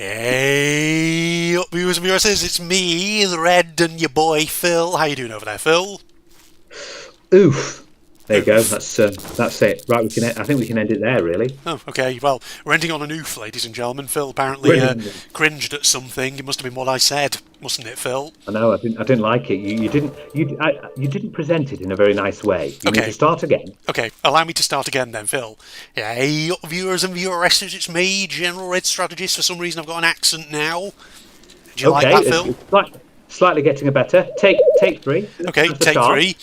Hey, up viewers and viewers, it's me, the Red, and your boy Phil. How you doing over there, Phil? Oof. There you go. Oof. That's it. Right, we can. I think we can end it there. Really. Oh, okay. Well, we're ending on an oof, ladies and gentlemen. Phil apparently Brilliant. cringed at something. It must have been what I said, mustn't it, Phil? I know. I didn't like it. You didn't present it in a very nice way. You need to Okay, start again. okay. Allow me to start again then, Phil. Hey, up viewers and vieweresses, it's me, General Red Strategist. For some reason, I've got an accent now. Do you like Okay. that, It's, Phil? it's slightly getting a better. Take three. Okay, That's the take start. three.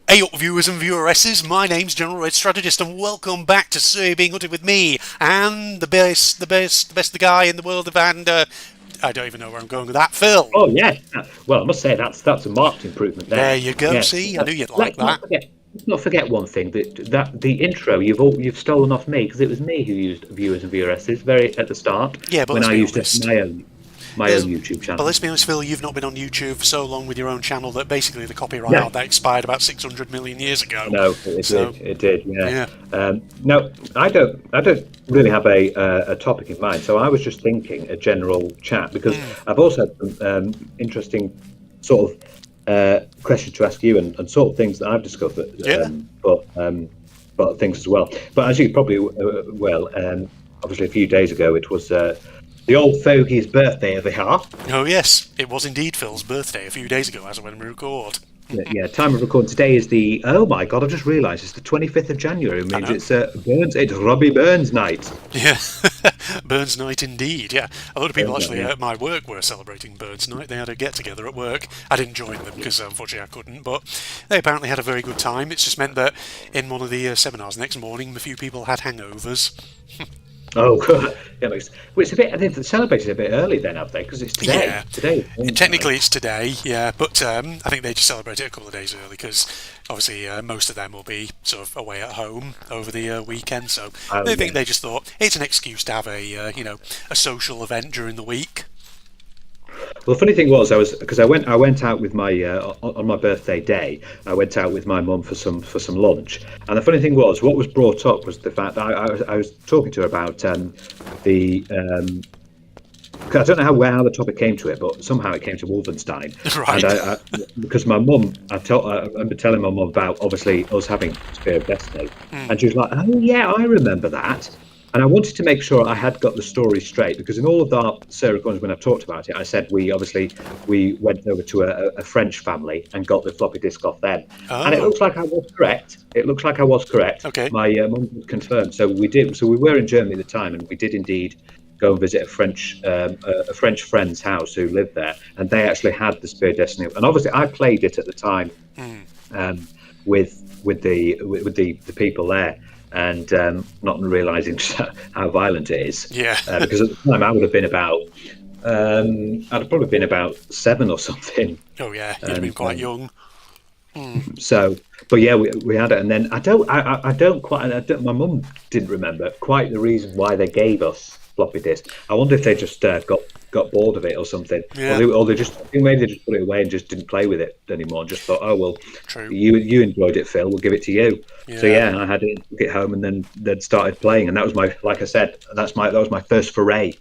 Hey up viewers and vieweresses, my name's General Red Strategist and welcome back to Survey Being Hunted with me and the guy in the world of I don't even know where I'm going with that, Phil. Oh yeah. Well, I must say that's a marked improvement There there. you go, Yeah. see, I knew you'd like Let's that. not forget one thing that the intro you've stolen off me because it was me who used viewers and vieweresses very at the start Yeah, but when let's I be used honest. my own YouTube But channel. let's be honest, Phil, you've not been on YouTube for so long with your own channel that basically the copyright Yeah. on that expired about 600 million years ago. No, it So, did. It did. Yeah. yeah. No, I don't. I don't really have a topic in mind. So I was just thinking a general chat because I've also had some interesting sort of questions to ask you and sort of things that I've discovered, Yeah. but things as well. But as you probably obviously a few days ago it was the old fogey's birthday of the half. Oh, yes, it was indeed Phil's birthday a few days ago as of when we record. Yeah, time of recording today is the. Oh my God! I just realised it's the 25th of January. It I means know. it's Burns. It's Robbie Burns night. Yeah, Burns Night indeed. Yeah, a lot of people Burns night, actually yeah. at my work were celebrating Burns Night. They had a get together at work. I didn't join them because unfortunately I couldn't, but they apparently had a very good time. It's just meant that in one of the seminars next morning, a few people had hangovers. Oh, yeah, well, it's a bit. They've celebrated a bit early then, have they? Because it's today. Yeah, Today. Is Burns technically night. it's today. Yeah, but I think they just celebrate it a couple of days early because obviously most of them will be sort of away at home over the weekend. So Oh they think yeah. they just thought it's an excuse to have a a social event during the week. Well, the funny thing was, I went out with my on my birthday day. I went out with my mum for some lunch, and the funny thing was, what was brought up was the fact that I was talking to her about the. 'Cause I don't know how the topic came to it, but somehow it came to Wolfenstein, and Right. because my mum, I remember telling my mum about obviously us having Spear of Destiny, and she was like, "Oh yeah, I remember that." And I wanted to make sure I had got the story straight because in all of our Sarah recordings when I've talked about it, I said we went over to a French family and got the floppy disk off them, and it Oh, looks like I was correct. It looks like I was correct. okay. My mum confirmed, so we did. So we were in Germany at the time, and we did indeed go and visit a French friend's house who lived there, and they actually had the Spear of Destiny. And obviously, I played it at the time um, with the people there, and not realizing how violent it is. Yeah. Because at the time I would have been about, I'd have probably been about 7 or something, Oh yeah, you'd have been and quite young. so. But yeah, we had it, and then my mum didn't remember quite the reason why they gave us floppy disk. I wonder if they just got bored of it or something, Yeah, or they just I think maybe they just put it away and just didn't play with it anymore, and just thought, oh well, true. you enjoyed it, Phil. We'll give it to you. So Yeah. yeah, I had it, took it home, and then they'd started playing, and that was my, like I said, that was my first foray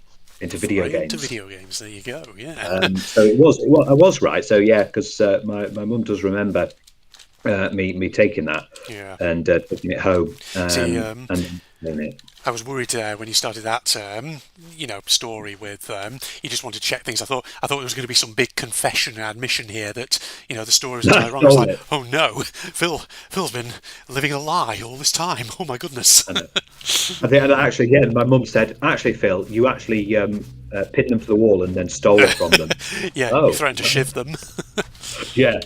into video Right into games. video games. There you go. Yeah. So I was right. So yeah, because my mum does remember me taking that Yeah. and taking it home See, and playing it. I was worried when you started that, story with you just wanted to check things. I thought there was going to be some big confession and admission here that the story was entirely wrong. It's Stole like, it. oh no, Phil's been living a lie all this time. Oh my goodness. And I think, and actually, yeah, my mum said, actually, Phil, you actually pinned them to the wall and then stole it from them. Yeah, you Oh, threatened to shiv them. yeah.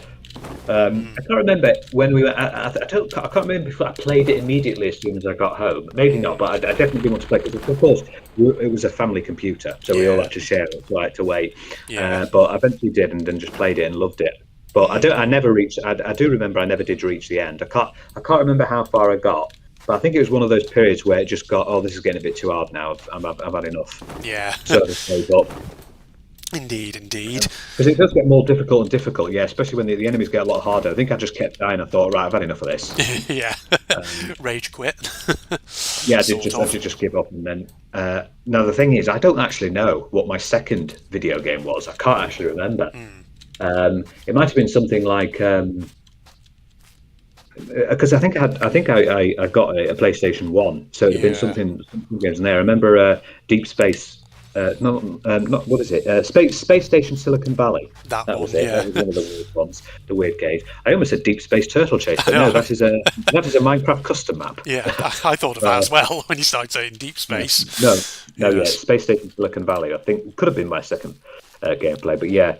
I can't remember when we were. I can't remember if I played it immediately as soon as I got home. Maybe not, but I definitely didn't want to play because, of course, it was a family computer, so we all Yeah. had to share it. So I had to wait. Yeah. But I eventually did, and then just played it and loved it. But I don't. I never reached. I do remember I never did reach the end. I can't. I can't remember how far I got. But I think it was one of those periods where it just got. Oh, this is getting a bit too hard now. I've had enough. Yeah. So I just gave up. Indeed, indeed. Because it does get more difficult and difficult, yeah, especially when the enemies get a lot harder. I think I just kept dying. I thought, right, I've had enough of this. Yeah. Um, Rage quit. yeah, Sort I of. did just give up, and then now the thing is, I don't actually know what my second video game was. I can't actually remember. It might have been something like because I got a PlayStation One, so it'd have been Yeah. something games in there. I remember Deep Space. Not what is it? Space Station Silicon Valley. That That was one, it. That yeah. was one of the weird ones, the weird games. I almost said Deep Space Turtle Chase, I but no, know. that is a Minecraft custom map. Yeah, I thought of that Uh, as well when you started saying deep yeah. space. No, no, yeah, Yes. Space Station Silicon Valley. I think could have been my second gameplay, but yeah.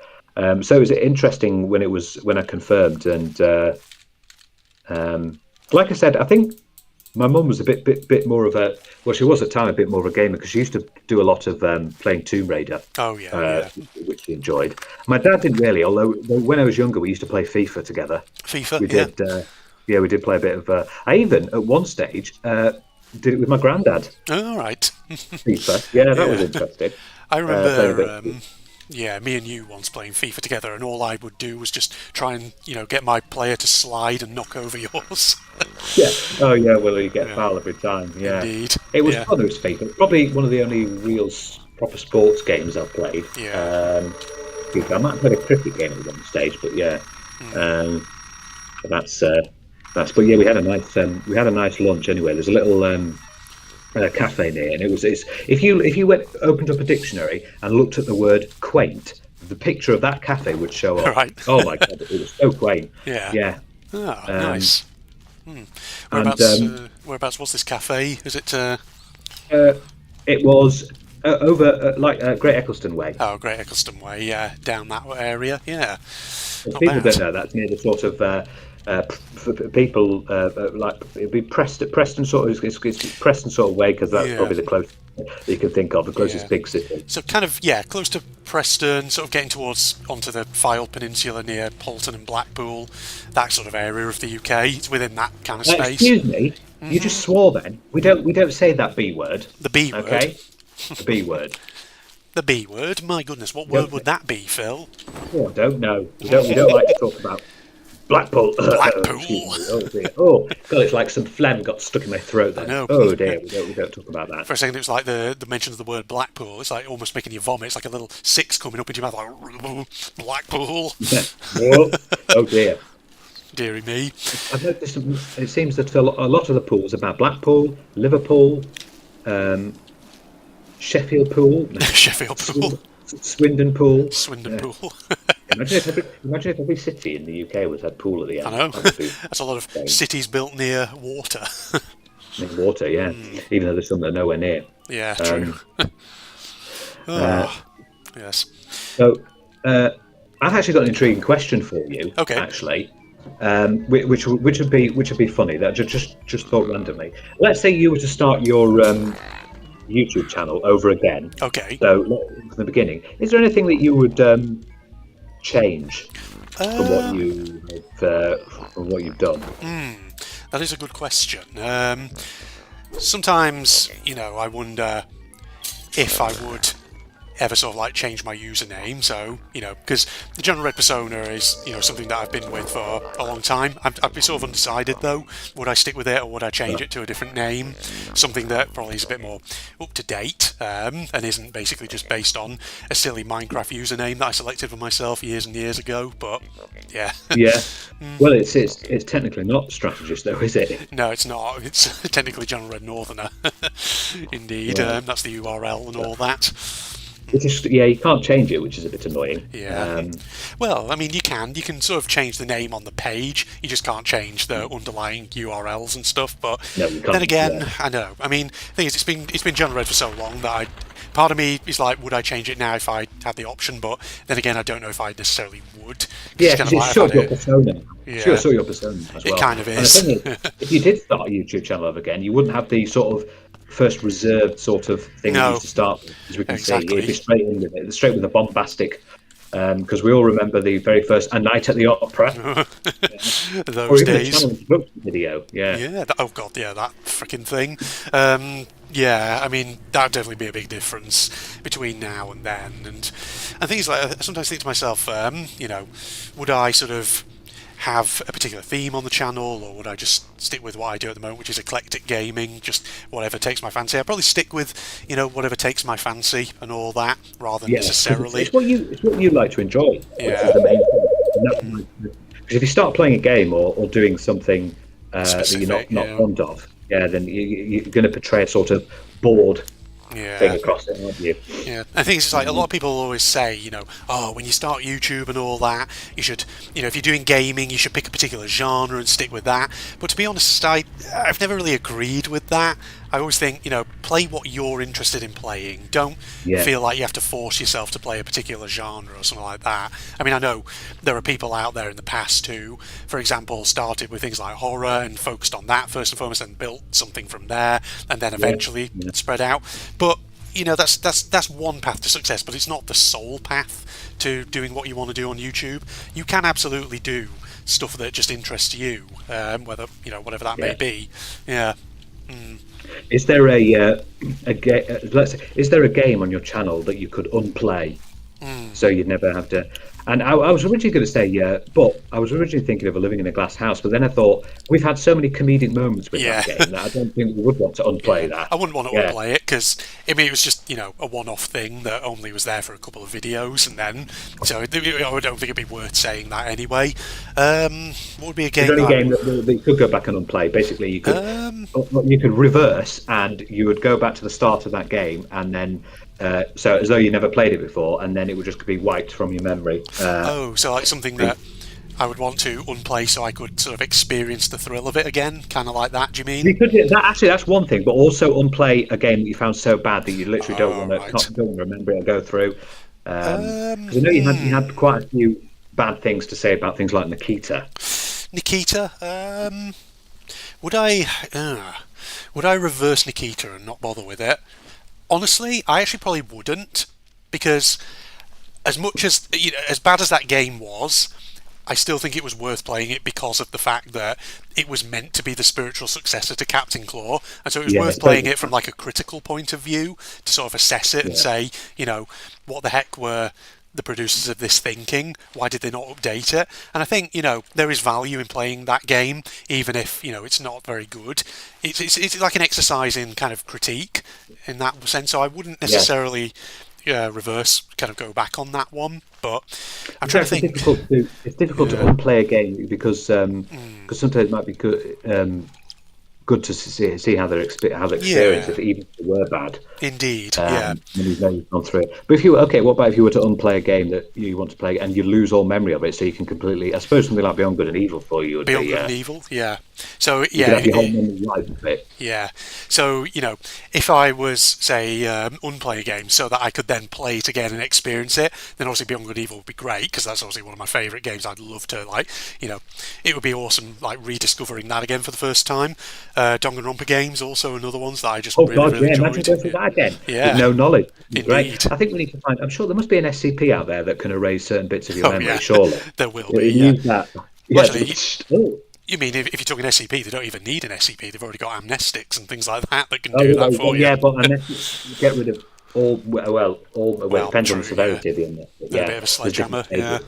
So it was interesting when I confirmed, and like I said, I think my mum was a bit more of a well, she was at the time a bit more of a gamer because she used to do a lot of playing Tomb Raider, Oh, yeah, uh, yeah. which she enjoyed. My dad didn't really, although when I was younger, we used to play FIFA together. FIFA, We yeah. did, yeah, we did play a bit of. I even at one stage did it with my granddad. All right. FIFA, yeah, that was Yeah. interesting. I Playing a remember, bit. yeah, me and you once playing FIFA together, and all I would do was just try and, get my player to slide and knock over yours. Yeah. Oh, yeah. Well, you get Yeah, foul every time. Yeah. indeed. It was Yeah, fun. It was FIFA. Probably one of the only real proper sports games I've played. yeah. FIFA. I might have played a cricket game at one stage, but yeah. Um, but that's. But yeah, we had a nice lunch anyway. There's a little cafe near, and it's if you went opened up a dictionary and looked at the word quaint, the picture of that cafe would show All up. right. Oh my god, it was so quaint. Yeah. Yeah. Ah, Um, nice. and Whereabouts was this cafe? Is it? uh, it was over Great Eccleston Way. Oh, Great Eccleston Way. Yeah, down that area. Yeah, If not people bad. don't know, that's near the sort of for people like it'd be Preston sort of it's Preston sort of way because that's Yeah, probably the closest you can think of, the yeah. closest big city. So kind of, yeah, close to Preston, sort of getting towards onto the Fylde Peninsula near Bolton and Blackpool, that sort of area of the UK. It's within that kind of space. Excuse me, you just swore then. We don't say that B word, The B word. okay? The B word. The B word. My goodness, what We word don't, would that be, Phil? oh, I don't know. We don't like to talk about Blackpool. Excuse Blackpool. me. Oh dear. Oh god, it's like some phlegm got stuck in my throat I then. know. Oh dear, we don't talk about that. For a second, it was like the mention of the word Blackpool. It's like almost making you vomit. It's like a little six coming up into your mouth, like Blackpool. Oh, oh dear. Deary me. I've noticed it seems that a lot of the pools about Blackpool, Liverpool, um, Sheffield Pool, Sheffield Pool. Swindon Pool. Swindon Yeah. Pool. Imagine if every city in the UK was had pool at the I end. know. That would be That's a lot of insane. cities built near water. In water, yeah. Even though there's some that are nowhere near. Yeah, true. Uh, Oh, yes. so I've actually got an intriguing question for you. Okay. Actually, which would be funny. That just thought randomly. Let's say you were to start your YouTube channel over again. Okay. So from the beginning, is there anything that you would change from what you've done? That is a good question. Sometimes, I wonder if I would ever sort of like change my username. So, because the General Red persona is, something that I've been with for a long time. I'd be sort of undecided though. Would I stick with it or would I change it to a different name? Something that probably is a bit more up to date and isn't basically just based on a silly Minecraft username that I selected for myself years and years ago. But yeah. Yeah. Well, it's technically not strategist though, is it? No, it's not. It's technically General Red Northerner. Indeed. Right. That's the URL and all that. Which is, yeah, you can't change it, which is a bit annoying. Yeah. Well, I mean, you can sort of change the name on the page. You just can't change the underlying URLs and stuff. But No, you can't, then again, yeah. I know. I mean, the thing is, it's been General Red for so long that part of me is like, would I change it now if I had the option? But then again, I don't know if I necessarily would. 'Cause Yeah, it's because it's I've sort of had your persona. Yeah. Sure, sort of your persona as well. It kind of And the is. thing is, if you did start a YouTube channel over again, you wouldn't have the sort of first reserved sort of thing you No. used to start with, as we can see. Exactly. You'd be straight in with it, straight with the bombastic because we all remember the very first A Night at the Opera, or Those even a days. channel introduction video. Yeah, Yeah. Oh God. Yeah. That freaking thing. Yeah. I mean, that'd definitely be a big difference between now and then. And things like I sometimes think to myself, would I sort of have a particular theme on the channel, or would I just stick with what I do at the moment, which is eclectic gaming, just whatever takes my fancy? I'd probably stick with, whatever takes my fancy and all that, rather than yeah, because necessarily. it's what you like to enjoy, which is Yeah. the main thing. Because if you start playing a game or doing something that you're Specific. not Yeah. fond of, yeah, then you're going to portray a sort of bored thing Yeah. across it, aren't you? Yeah, I think it's like a lot of people always say, oh, when you start YouTube and all that, you should, if you're doing gaming, you should pick a particular genre and stick with that. But to be honest, I've never really agreed with that. I always think, play what you're interested in playing. Don't Yeah, feel like you have to force yourself to play a particular genre or something like that. I mean, I know there are people out there in the past who, for example, started with things like horror and focused on that first and foremost and built something from there and then yeah, eventually yeah. spread out. But that's one path to success, but it's not the sole path to doing what you want to do on YouTube. You can absolutely do stuff that just interests you, whether whatever that may Yeah. be. Yeah. Is there is there a game on your channel that you could unplay, so you'd never have to? And I was originally going to say but I was originally thinking of a Living in a Glass House, but then I thought we've had so many comedic moments with Yeah. that game that I don't think we would want to unplay that. I wouldn't want to Yeah. unplay it because I mean it was just a one-off thing that only was there for a couple of videos, and then so I don't think it'd be worth saying that anyway. What would be a Is game there any that I game would- that you could go back and unplay? Basically, you could reverse and you would go back to the start of that game, and then so as though you never played it before, and then it would just be wiped from your memory. Oh, so like something that I would want to unplay so I could sort of experience the thrill of it again, kind of like that. Do you mean? You could that's one thing, but also unplay a game that you found so bad that you literally Oh, right. don't want to remember it or go through. Because I know you had quite a few bad things to say about things like Nikita. Nikita, would I would I reverse Nikita and not bother with it? Honestly, I actually probably wouldn't, because as much as as bad as that game was, I still think it was worth playing it because of the fact that it was meant to be the spiritual successor to Captain Claw, and so it was Yeah, worth it's playing totally- it from like a critical point of view to sort of assess it and Yeah. say, what the heck were the producers of this thinking? Why did they not update it? And I think there is value in playing that game, even if it's not very good. It's like an exercise in kind of critique in that sense. So I wouldn't necessarily reverse, kind of go back on that one. But I'm It's trying to actually think. difficult to it's difficult to Yeah. unplay a game because sometimes it might be good to see how they're experience Yeah. if even if they were bad. Indeed, yeah. When you know you've gone through it. But if you what about if you were to unplay a game that you want to play and you lose all memory of it, so you can completely? I suppose something like Beyond Good and Evil for you would Beyond be. Good and Evil, yeah. So You could yeah, have your whole memory life of it. yeah. So if I was say unplay a game so that I could then play it again and experience it, then obviously Beyond Good and Evil would be great because that's obviously one of my favourite games. I'd love to it would be awesome like rediscovering that again for the first time. Danganronpa games also another ones that I just Oh really God, really yeah! enjoyed. Imagine going through that again Yeah. with no knowledge. It'd be great. Indeed. I think we need to find. I'm sure there must be an SCP out there that can erase certain bits of your Oh memory. yeah, Surely, there will Yeah, be. Yeah. use that. Well, Yeah. actually, Oh. you mean if you're talking SCP, they don't even need an SCP. They've already got amnestics and things like that that can Oh, do that for you. yeah, but unless you get rid of all, well, it depends on the true, severity yeah. of the amnestic. They're a bit of a sledgehammer, yeah.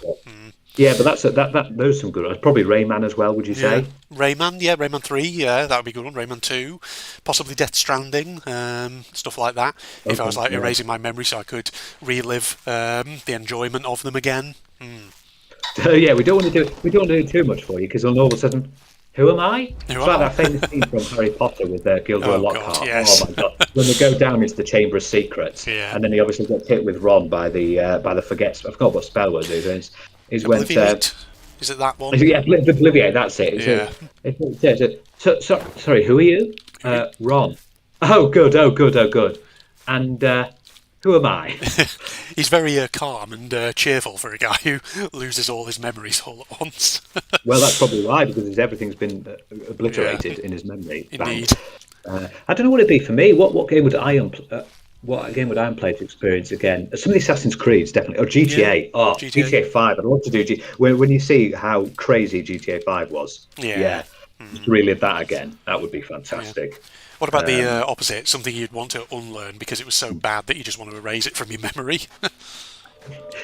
Yeah, but those are some good ones. Probably Rayman as well. Would you say? Rayman 3, yeah, that would be a good one. Rayman 2, possibly Death Stranding, stuff like that. If I was Okay, yeah. erasing my memory so I could relive the enjoyment of them again. So yeah, we don't want to do too much for you because all of a sudden, who am I? It's like am that I? famous scene from Harry Potter with Gilderoy Oh, God, Lockhart. yes. Oh my God! When they go down into the Chamber of Secrets, Yeah. and then he obviously gets hit with Ron by the forgets. I forgot what spell was it. Is when Obliviate, is it that one? yeah, Obliviate. That's it. Yeah. It says, sorry, who are you? Ron. Oh, good. Oh, good. Oh, good. And who am I? He's very calm and cheerful for a guy who loses all his memories all at once. Well, that's probably why, because everything's been obliterated in his memory. Indeed. I don't know what it'd be for me. What game would I what game would I play to experience again? Some of the Assassin's Creeds, definitely. Or Yeah, GTA. Oh, GTA. GTA 5. I'd love to do when you see how crazy GTA 5 was. Yeah, Yeah, just relive that again. That would be yeah. fantastic. What about the opposite? Something you'd want to unlearn because it was so bad that you just want to erase it from your memory?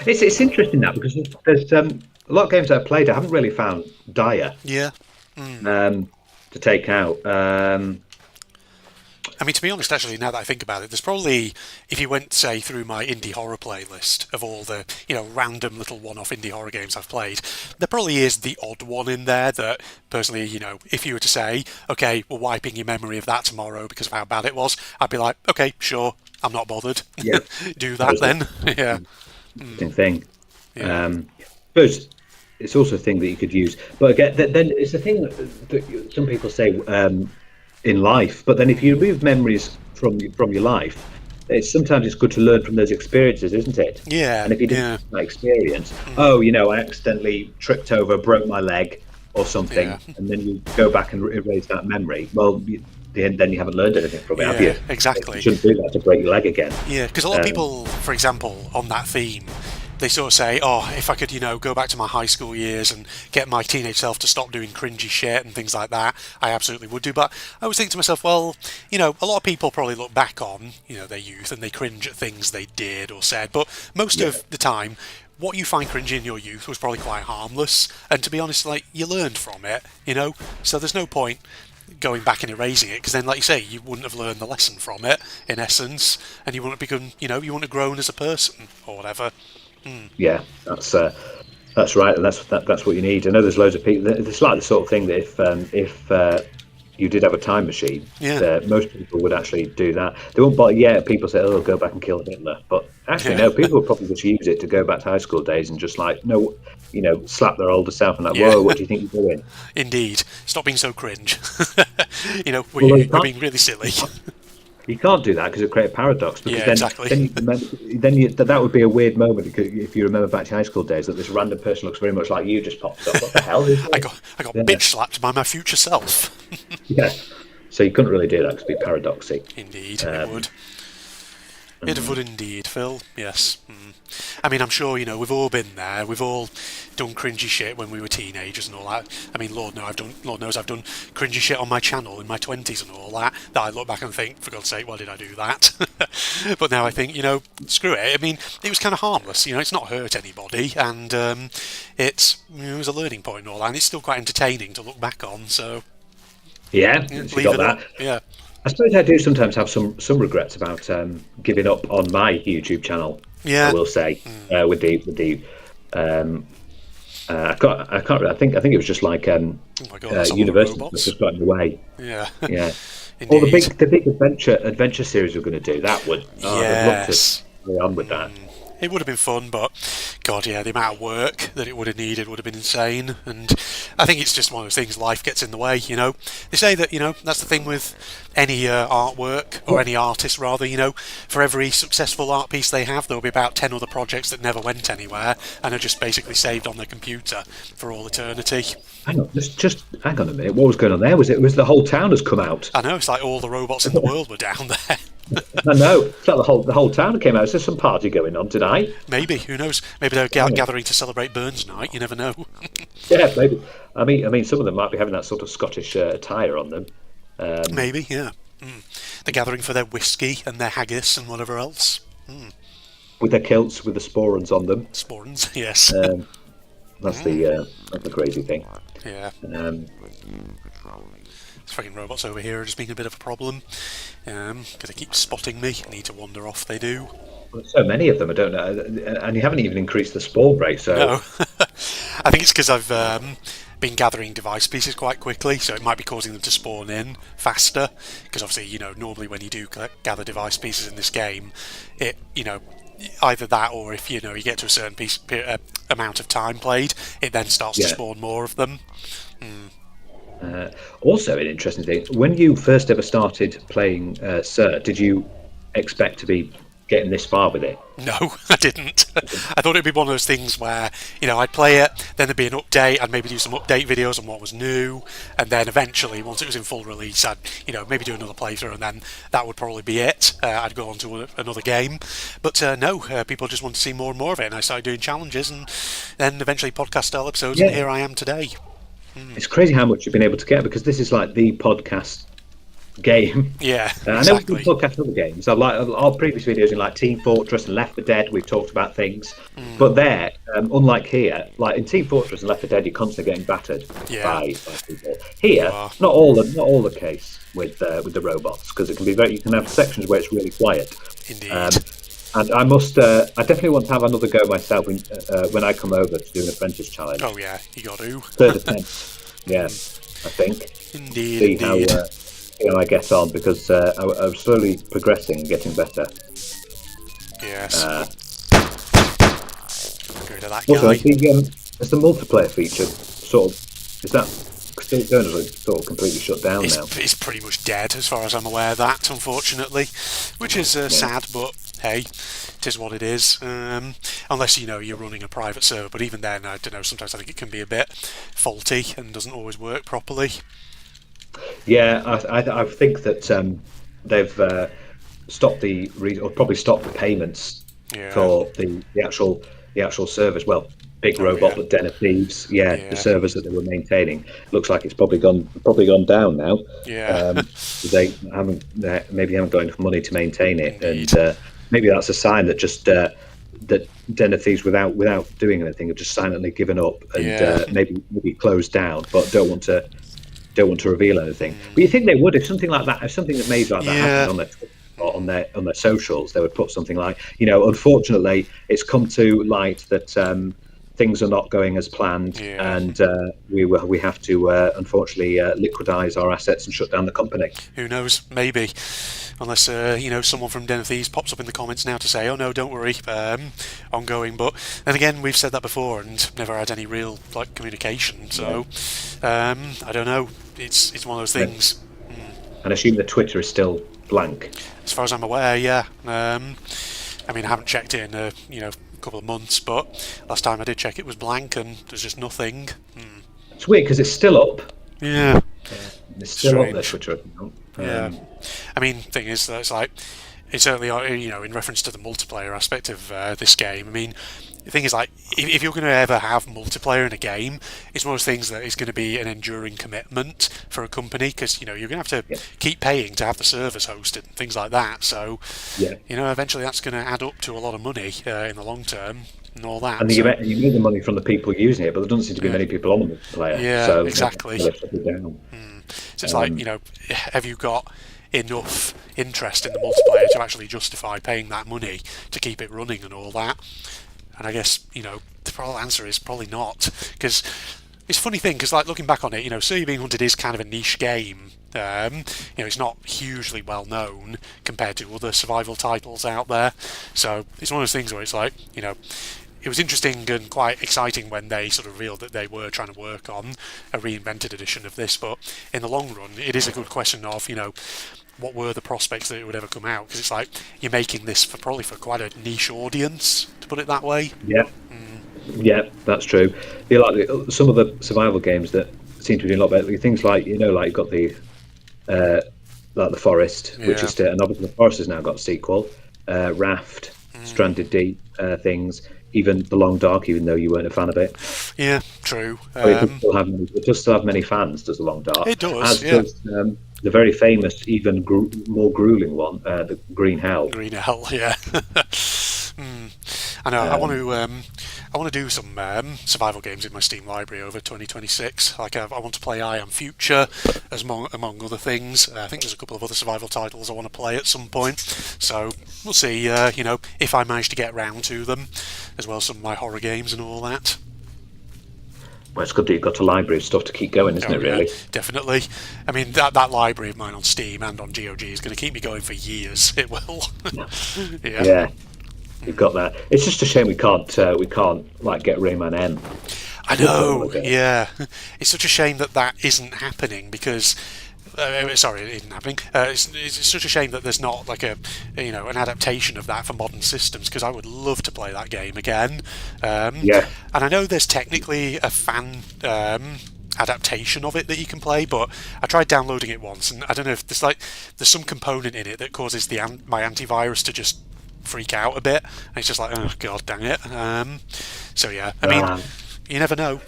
It's interesting that because there's a lot of games that I've played I haven't really found dire Yeah. to take out. I mean, to be honest, actually, now that I think about it, there's probably, if you went, say, through my indie horror playlist of all the, random little one-off indie horror games I've played, there probably is the odd one in there that, personally, if you were to say, okay, we're wiping your memory of that tomorrow because of how bad it was, I'd be like, okay, sure, I'm not bothered. Yeah, Do that that was then. Yeah. interesting thing. Yeah. But it's also a thing that you could use. But again, then it's the thing that some people say in life. But then if you remove memories from your life, sometimes it's good to learn from those experiences, isn't it? Yeah. And if you didn't Yeah. have that experience, oh, I accidentally tripped over, broke my leg or something, Yeah. and then you go back and erase that memory. Well, then you haven't learned anything from it, have you? Yeah, exactly. You shouldn't do that to break your leg again. Yeah, because a lot of people, for example, on that theme, they sort of say, "Oh, if I could, go back to my high school years and get my teenage self to stop doing cringy shit and things like that, I absolutely would do." But I always think to myself, well, a lot of people probably look back on, their youth and they cringe at things they did or said. But most of the time, what you find cringy in your youth was probably quite harmless. And to be honest, like, you learned from it, So there's no point going back and erasing it because then, like you say, you wouldn't have learned the lesson from it in essence, and you wouldn't have become, you wouldn't have grown as a person or whatever. Yeah, that's right, and that's what you need. I know there's loads of people. It's like the sort of thing that if you did have a time machine, Yeah. most people would actually do that. They won't. But yeah, people say, "Oh, go back and kill Hitler," but actually, Yeah. no. People would probably just use it to go back to high school days and just like, no, slap their older self and like, Yeah. "Whoa, what do you think you're doing?" Indeed. Stop being so cringe. Well, We're being really silly. you can't do that because it create a paradox. Because Yeah, then, exactly. then, you remember, that would be a weird moment if you remember back to high school days that this random person looks very much like you just pops up. What the hell is this? I got bitch slapped by my future self. Yeah. So you couldn't really do that because it'd be paradoxy. Indeed, it would. It would indeed, Phil. Yes. I mean, I'm sure, we've all been there. We've all done cringy shit when we were teenagers and all that. I mean, Lord knows I've done cringy shit on my channel in my 20s and all that I look back and think, for God's sake, why did I do that? But now I think, screw it. I mean, it was kind of harmless. It's not hurt anybody, and it was a learning point and all that, and it's still quite entertaining to look back on, so Yeah, yeah, you leave got it that. up. Yeah. I suppose I do sometimes have some regrets about giving up on my YouTube channel. Yeah. I will say with the I can't. I think it was just like Oh my God, that's a lot of university robots. just got in the way. Yeah. Yeah. Or Indeed. the big adventure series we're going to do. That would. Oh, I'd love Yes. to carry on with that. It would have been fun, but God, yeah, the amount of work that it would have needed would have been insane. And I think it's just one of those things. Life gets in the way. They say that that's the thing with any artwork or any artist rather. For every successful art piece they have, there'll be about 10 other projects that never went anywhere and are just basically saved on their computer for all eternity. Hang on, just hang on a minute. What was going on there? Was the whole town has come out? I know, it's like all the robots in the world were down there. I know. It's like the whole town came out. Is there some party going on tonight? Maybe, who knows? Maybe they're gathering to celebrate Burns Night. You never know. Yeah, maybe. I mean, some of them might be having that sort of Scottish attire on them. Maybe, yeah. They're gathering for their whiskey and their haggis and whatever else. With their kilts, with the sporans on them. Sporans, yes. That's the crazy thing. Yeah. These fucking robots over here are just being a bit of a problem. Because they keep spotting me. I need to wander off, they do. There's so many of them, I don't know. And you haven't even increased the spawn rate, so... No. I think it's because I've been gathering device pieces quite quickly, so it might be causing them to spawn in faster. Because obviously, normally when you do gather device pieces in this game, it, either that or if, you get to a certain amount of time played, it then starts to spawn more of them. Also, an interesting thing, when you first ever started playing Sir, did you expect to be getting this far with it. No, I didn't. I thought it'd be one of those things where, I'd play it, then there'd be an update, I'd maybe do some update videos on what was new, and then eventually, once it was in full release, I'd, maybe do another playthrough, and then that would probably be it. I'd go on to another game. But no, people just want to see more and more of it, and I started doing challenges, and then eventually podcast-style episodes, and here I am today. It's crazy how much you've been able to get, because this is like the podcast game. Yeah, exactly. I know we've podcast other games. I like our previous videos in like Team Fortress and Left 4 Dead. We've talked about things, but there, unlike here, like in Team Fortress and Left 4 Dead, you're constantly getting battered by people. Here, not all the case with the robots, because it can be you can have sections where it's really quiet. Indeed. And I definitely want to have another go myself when I come over to do an apprentice challenge. Oh yeah, you got to. Third attempt. Yeah, I think. Indeed. See how I get on, because I'm slowly progressing and getting better. Yes. Go to that also, guy. Is the multiplayer feature is that still going, or is it sort of completely shut down now? It's pretty much dead, as far as I'm aware of that, unfortunately, which is sad, but hey, it is what it is. Unless you're running a private server, but even then, I don't know. Sometimes I think it can be a bit faulty and doesn't always work properly. Yeah, I think that they've stopped or probably stopped the payments for the actual servers. Well, Big Robot, but Den of Thieves, the servers that they were maintaining. Looks like it's probably gone down now. Yeah, they maybe haven't got enough money to maintain it, and maybe that's a sign that just that Den of Thieves, without doing anything, have just silently given up and maybe closed down, but don't want to reveal anything. But you think they would, if something like that, if something that made like that happened on their socials, they would put something like, unfortunately, it's come to light that things are not going as planned, and we have to unfortunately liquidize our assets and shut down the company. Who knows? Maybe. Unless someone from Den of Thieves pops up in the comments now to say, "Oh no, don't worry, ongoing." But then again, we've said that before and never had any real communication. So I don't know. It's one of those things. And assume that Twitter is still blank. As far as I'm aware, yeah. I haven't checked it in a couple of months, but last time I did check, it was blank and there's just nothing. It's weird because it's still up. Yeah. It's still up there, Twitter account. Yeah. Thing is, that it's certainly, in reference to the multiplayer aspect of this game. The thing is, if you're going to ever have multiplayer in a game, it's one of those things that is going to be an enduring commitment for a company, because you're going to have to keep paying to have the servers hosted and things like that. So, eventually that's going to add up to a lot of money in the long term and all that. And you make the money from the people using it, but there doesn't seem to be many people on the multiplayer. Yeah, so exactly. So it's have you got enough interest in the multiplayer to actually justify paying that money to keep it running and all that? And I guess, the probable answer is probably not, because it's a funny thing, because looking back on it, So You're Being Hunted is kind of a niche game. It's not hugely well known compared to other survival titles out there. So it's one of those things where it's it was interesting and quite exciting when they sort of revealed that they were trying to work on a reinvented edition of this, but in the long run, it is a good question of, what were the prospects that it would ever come out? Because it's you're making this probably for quite a niche audience, to put it that way. Yeah, that's true. Some of the survival games that seem to be doing a lot better, things like you've got the the Forest, which is still, and obviously the Forest has now got a sequel, Raft, Stranded Deep, things. Even The Long Dark, even though you weren't a fan of it. Yeah, true. It does still have many fans, does The Long Dark. It does, does the very famous, even more grueling one, the Green Hell. Green Hell, yeah. I know. I want to do some survival games in my Steam library over 2026. I want to play I Am Future, among other things. I think there's a couple of other survival titles I want to play at some point. So we'll see. If I manage to get round to them, as well as some of my horror games and all that. Well, it's good that you've got a library of stuff to keep going, isn't it, really? Definitely. That library of mine on Steam and on GOG is going to keep me going for years. It will. Yeah. You've got that. It's just a shame we can't get Rayman M. I know. Yeah, it's such a shame that isn't happening, because Sorry, it isn't happening. It's such a shame that there's not like an adaptation of that for modern systems, because I would love to play that game again. Yeah. And I know there's technically a fan adaptation of it that you can play, but I tried downloading it once, and I don't know if there's some component in it that causes my antivirus to just freak out a bit, and it's just like, oh god, dang it. So yeah, I mean, you never know.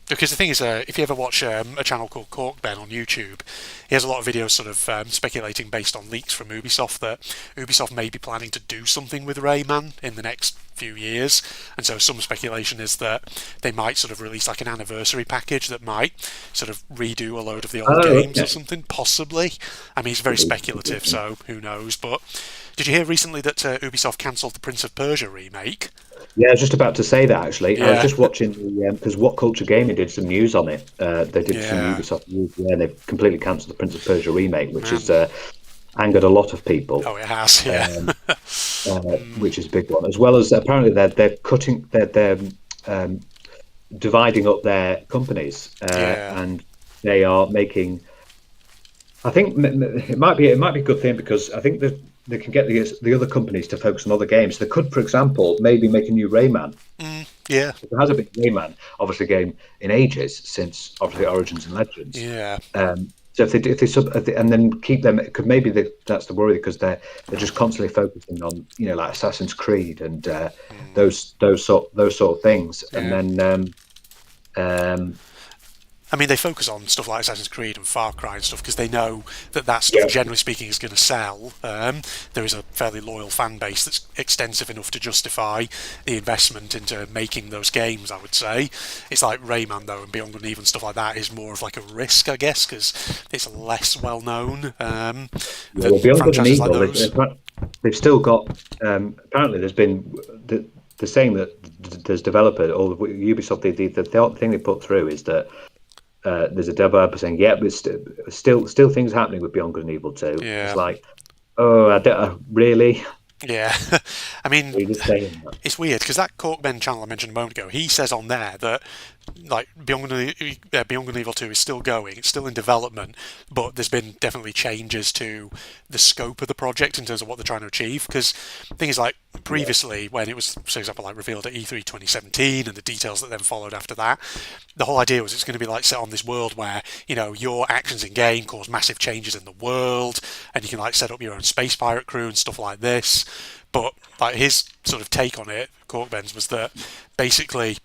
Because the thing is, if you ever watch a channel called Cork Ben on YouTube, he has a lot of videos sort of speculating based on leaks from Ubisoft that Ubisoft may be planning to do something with Rayman in the next few years. And so some speculation is that they might sort of release like an anniversary package that might sort of redo a load of the old games or something, possibly. I mean, it's very speculative, so who knows. But did you hear recently that Ubisoft cancelled the Prince of Persia remake? Yeah, I was just about to say that actually. Yeah. I was just watching because What Culture Gaming did some news on it. They did some Ubisoft news. Yeah, and they've completely cancelled the Prince of Persia remake, which has angered a lot up people. Oh, it has, yeah. Which is a big one. As well as apparently they're cutting, they're dividing up their companies, and they are making. I think it might be a good thing, because I think that they can get the other companies to focus on other games. They could, for example, maybe make a new Rayman. Yeah. There hasn't been Rayman, obviously, game in ages since obviously Origins and Legends. Yeah. So if they and then keep them, that's the worry, because they're just constantly focusing on like Assassin's Creed and those sort of things, and then. I mean, they focus on stuff like Assassin's Creed and Far Cry and stuff because they know that stuff, generally speaking, is going to sell. There is a fairly loyal fan base that's extensive enough to justify the investment into making those games, I would say. It's like Rayman, though, and Beyond Good and Evil and stuff like that is more of like a risk, I guess, because it's less well known. Beyond Good and Evil, like they've still got. Apparently, there's been. They're saying that there's developer, or Ubisoft, the thing they put through is that. There's a developer saying, "Yeah, but still things happening with Beyond Good and Evil 2." Yeah. It's like, oh, I don't really. Yeah, I mean, it's weird because that Cork Ben channel I mentioned a moment ago, he says on there that like Beyond Good and Evil 2 is still going, it's still in development, but there's been definitely changes to the scope of the project in terms of what they're trying to achieve. Because the thing is, like previously, when it was, for example, like revealed at E3 2017 and the details that then followed after that, the whole idea was it's going to be like set on this world where your actions in game cause massive changes in the world, and you can like set up your own space pirate crew and stuff like this. But like his sort of take on it, Cork Ben's, was that basically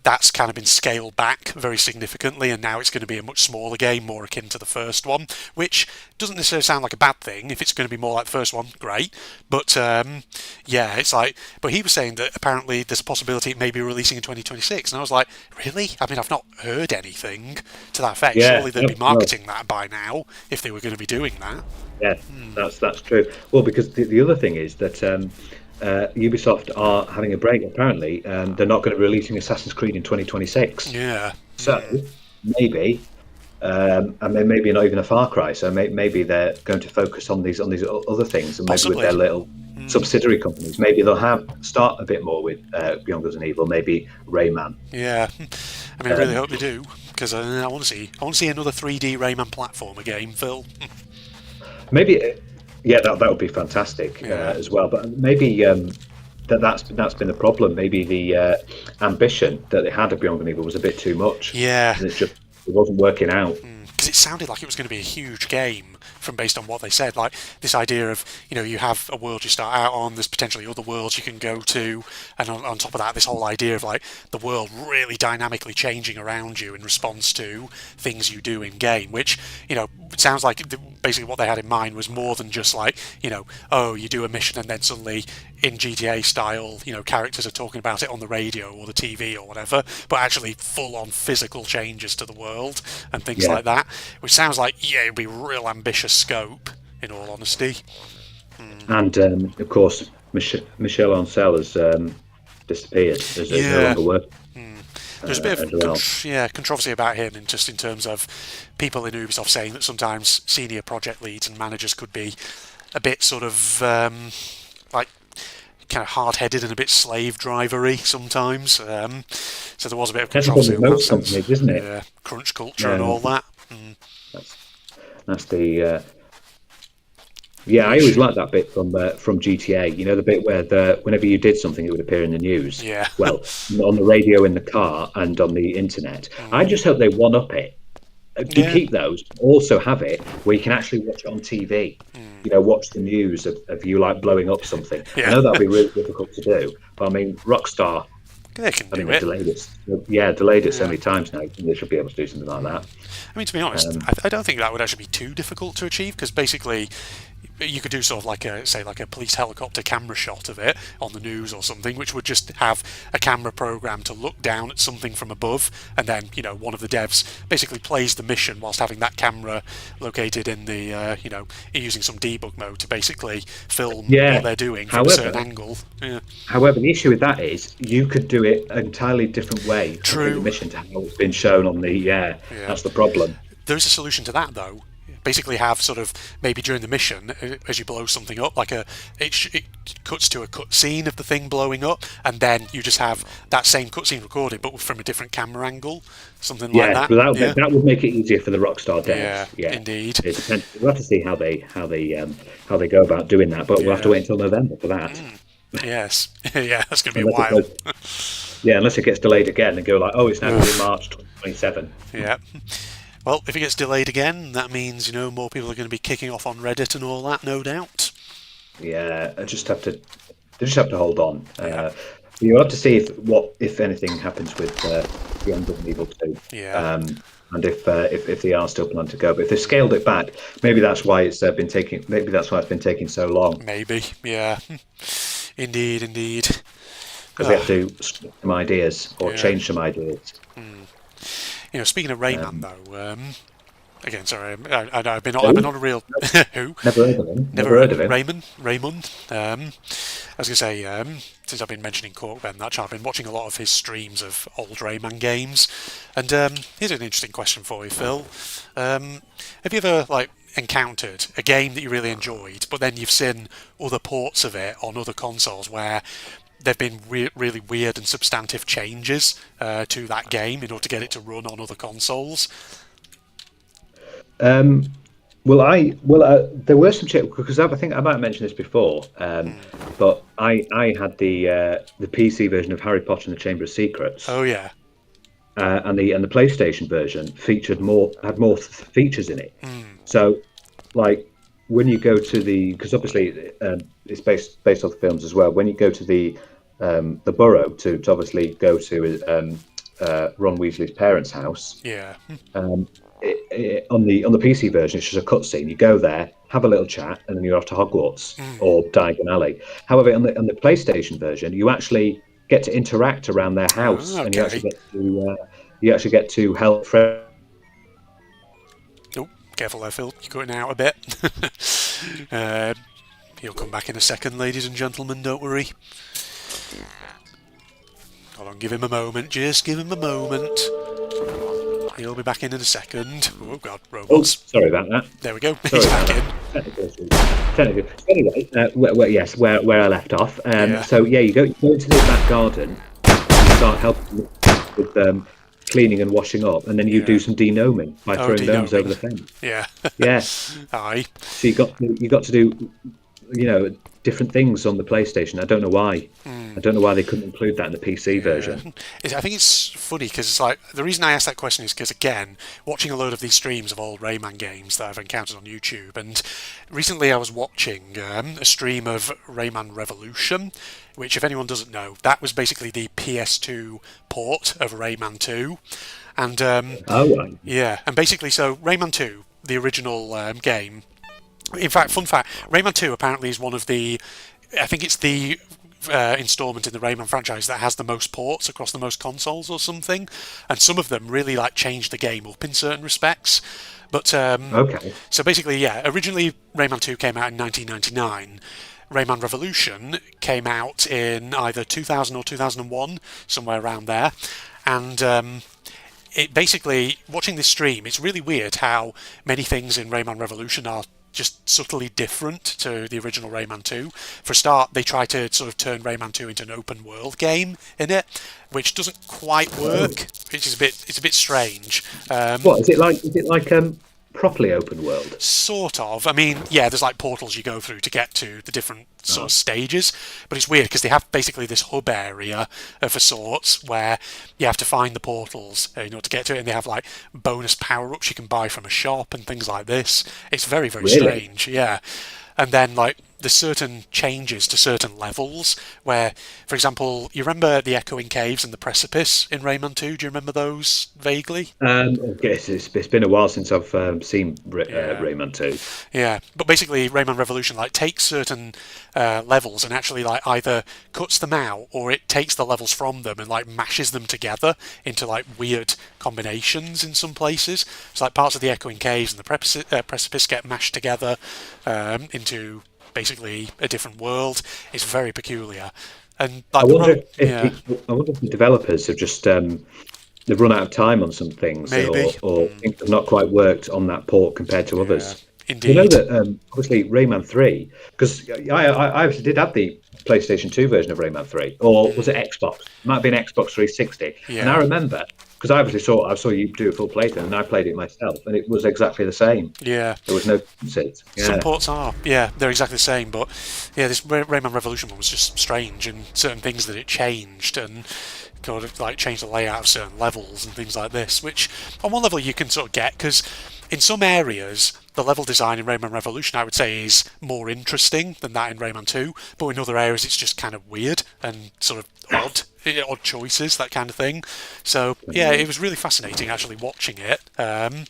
that's kind of been scaled back very significantly, and now it's going to be a much smaller game, more akin to the first one, which doesn't necessarily sound like a bad thing. If it's going to be more like the first one, great. But it's like, but he was saying that apparently there's a possibility it may be releasing in 2026, and I was like, really? I mean, I've not heard anything to that effect. Surely they'd be marketing that by now if they were going to be doing that. Yeah, that's true. Well, because the other thing is that Ubisoft are having a break. Apparently, they're not going to be releasing Assassin's Creed in 2026. Yeah. So maybe, and maybe not even a Far Cry. So maybe they're going to focus on these other things, and maybe with their little subsidiary companies, maybe they'll start a bit more with Beyond Good and Evil, maybe Rayman. Yeah, I mean, I really hope they do, because I want to see another 3D Rayman platformer game, Phil. Maybe, yeah, that would be fantastic as well. But maybe that's been a problem. Maybe the ambition that they had of Beyond Good and Evil was a bit too much. Yeah, and it wasn't working out. Because it sounded like it was going to be a huge game based on what they said. Like this idea of you have a world you start out on, there's potentially other worlds you can go to, and on top of that, this whole idea of like the world really dynamically changing around you in response to things you do in game, which it sounds like basically what they had in mind was more than just like oh, you do a mission and then suddenly in GTA style characters are talking about it on the radio or the TV or whatever, but actually full on physical changes to the world and things like that, which sounds like it'd be real ambitious scope, in all honesty. And of course Michel Ancel has disappeared. There's no longer working. There's a bit of controversy about him, in terms of people in Ubisoft saying that sometimes senior project leads and managers could be a bit sort of like kind of hard-headed and a bit slave-drivery sometimes. So there was a bit of controversy in that sense. Isn't it? Yeah, crunch culture and all that. That's the The I always issue. liked that bit from GTA. You know, the bit where whenever you did something, it would appear in the news. Yeah. Well, on the radio in the car and on the internet. I Mm. just hope they one up it. Do Yeah. keep those. Also have it where you can actually watch it on TV. Mm. You know, watch the news of you like blowing up something. I Yeah. know that'll be really difficult to do, but I mean, Rockstar. They can I mean, do they've it. delayed it. Yeah, delayed it so Yeah. many times now. They should be able to do something like that. I mean, to be honest, Um, I don't think that would actually be too difficult to achieve because basically you could do sort of like a say like a police helicopter camera shot of it on the news or something, which would just have a camera program to look down at something from above, and then one of the devs basically plays the mission whilst having that camera located in the using some debug mode to basically film what yeah. they're doing from a certain However, angle. Yeah. However, the issue with that is you could do it an entirely different way, complete the True. mission to how it's been shown on the. Yeah, Yeah. that's the problem. There is a solution to that though. Basically, have sort of maybe during the mission, as you blow something up, like it cuts to a cut scene of the thing blowing up, and then you just have that same cutscene recorded, but from a different camera angle, something like Yeah, that. but Yeah, that would make it easier for the Rockstar yeah, devs. Yeah, indeed. it depends. We'll have to see how they go about doing that, but we'll have to Yeah. wait until November for that. Yes, yeah, that's going to be a Unless it while. goes, yeah, unless it gets delayed again and go like, oh, it's now going to be March 2027. Yeah. Well, if it gets delayed again, that means more people are going to be kicking off on Reddit and all that, no doubt. Yeah, they just have to hold on. Yeah. You'll have to see if anything happens with Beyond Good and Evil 2. Yeah. And if they are still planning to go, but if they've scaled it back, maybe that's why it's been taking. Maybe that's why it's been taking so long Maybe. Yeah. Indeed. Indeed. because they have to switch some ideas or Yeah. change some ideas. Speaking of Rayman, though, again, sorry, I've been Who? on a real who Never heard of him. never Never heard of him. Raymond. I was gonna say, since I've been mentioning Cork Ben that channel, I've been watching a lot of his streams of old Rayman games, and here's an interesting question for you, Phil. Have you ever encountered a game that you really enjoyed, but then you've seen other ports of it on other consoles where there've been really weird and substantive changes to that game in order to get it to run on other consoles? There were some because I think I might have mentioned this before, but I had the PC version of Harry Potter and the Chamber of Secrets, Oh yeah. and the PlayStation version had more features in it. So, like when you go to because obviously it's based off the films as well. When you go to the borough to obviously go to Ron Weasley's parents' house. Yeah. On the PC version, it's just a cutscene. You go there, have a little chat, and then you're off to Hogwarts or Diagon Alley. However, on the PlayStation version, you actually get to interact around their house, and Okay. you actually get to help friends. Oh, careful there, Phil. You're cutting out a bit. uh, he'll come back in a second, ladies and gentlemen. Don't worry. Hold on, give him a moment. Just give him a moment. He'll be back in a second. Oh God, Oh, robots. sorry about that. There we go. Sorry He's about back in. that. Technical. Anyway, where I left off. Yeah. So yeah, you go into the back garden, and you start helping with cleaning and washing up, and then you do some denoming by throwing gnomes over the fence. Yeah. Yeah. Aye. So you got to do different things on the PlayStation. I don't know why. I don't know why they couldn't include that in the PC version. I think it's funny because it's like the reason I asked that question is because again, watching a load of these streams of old Rayman games that I've encountered on YouTube, and recently I was watching a stream of Rayman Revolution, which, if anyone doesn't know, that was basically the PS2 port of Rayman 2, and Oh, right. yeah, and basically, so Rayman 2, the original game. In fact, fun fact, Rayman 2 apparently is one of the, I think it's the installment in the Rayman franchise that has the most ports across the most consoles or something, and some of them really change the game up in certain respects. But Okay. so basically, yeah, originally Rayman 2 came out in 1999. Rayman Revolution came out in either 2000 or 2001, somewhere around there, and it basically, watching this stream, it's really weird how many things in Rayman Revolution are just subtly different to the original Rayman 2. For a start, they try to sort of turn Rayman 2 into an open world game in it, which doesn't quite work, which is a bit strange. What is it like? Is it like properly open world? Sort of. I mean, yeah, there's like portals you go through to get to the different sort of stages, but it's weird because they have basically this hub area of a sorts where you have to find the portals in order to get to it, and they have like bonus power-ups you can buy from a shop and things like this. It's very, very Really? strange, yeah. And then like there's certain changes to certain levels where, for example, you remember the echoing caves and the precipice in Rayman 2? Do you remember those vaguely? Okay, it's been a while since I've seen Yeah. Rayman 2. Yeah, but basically, Rayman Revolution like takes certain levels and actually like either cuts them out or it takes the levels from them and like mashes them together into like weird combinations in some places. So like parts of the Echoing Caves and the precipice get mashed together into basically a different world. It's very peculiar, and I like the wonder road, if yeah, I wonder if the developers have just they've run out of time on some things, maybe, or things have not quite worked on that port compared to yeah, others. You know indeed, that obviously Rayman 3, because I obviously did have the PlayStation 2 version of Rayman 3, or was it Xbox? It might have been Xbox 360. And I yeah. remember, because I saw you do a full playthrough, and I played it myself, and it was exactly the same. Yeah, There was no differences. some Yeah. ports are, yeah, they're exactly the same. But yeah, this Rayman Revolution one was just strange, and certain things that it changed, and kind of like changed the layout of certain levels and things like this. Which on one level you can sort of get because in some areas the level design in Rayman Revolution I would say is more interesting than that in Rayman 2, but in other areas it's just kind of weird and sort of odd choices, that kind of thing. So yeah, it was really fascinating actually watching it because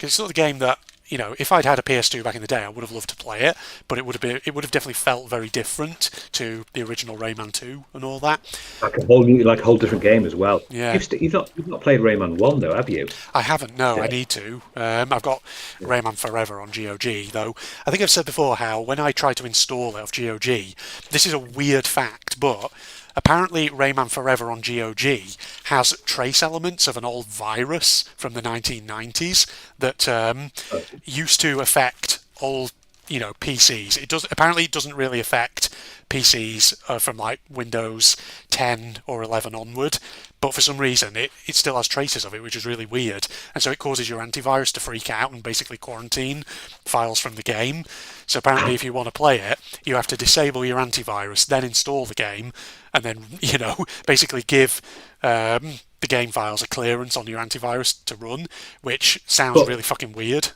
it's sort of the game that if I'd had a PS2 back in the day, I would have loved to play it, but it would have definitely felt very different to the original Rayman 2 and all that. Like a whole different game as well. Yeah, You've not played Rayman 1 though, have you? I haven't. No, I Yeah. need to. I've got Rayman Forever on GOG, though. I think I've said before how when I tried to install it off GOG, this is a weird fact, but apparently Rayman Forever on GOG has trace elements of an old virus from the 1990s that used to affect old PCs. It doesn't really affect PCs from like Windows 10 or 11 onward, but for some reason it still has traces of it, which is really weird, and so it causes your antivirus to freak out and basically quarantine files from the game. So apparently if you want to play it, you have to disable your antivirus, then install the game, and then basically give the game files a clearance on your antivirus to run, which sounds But really fucking weird.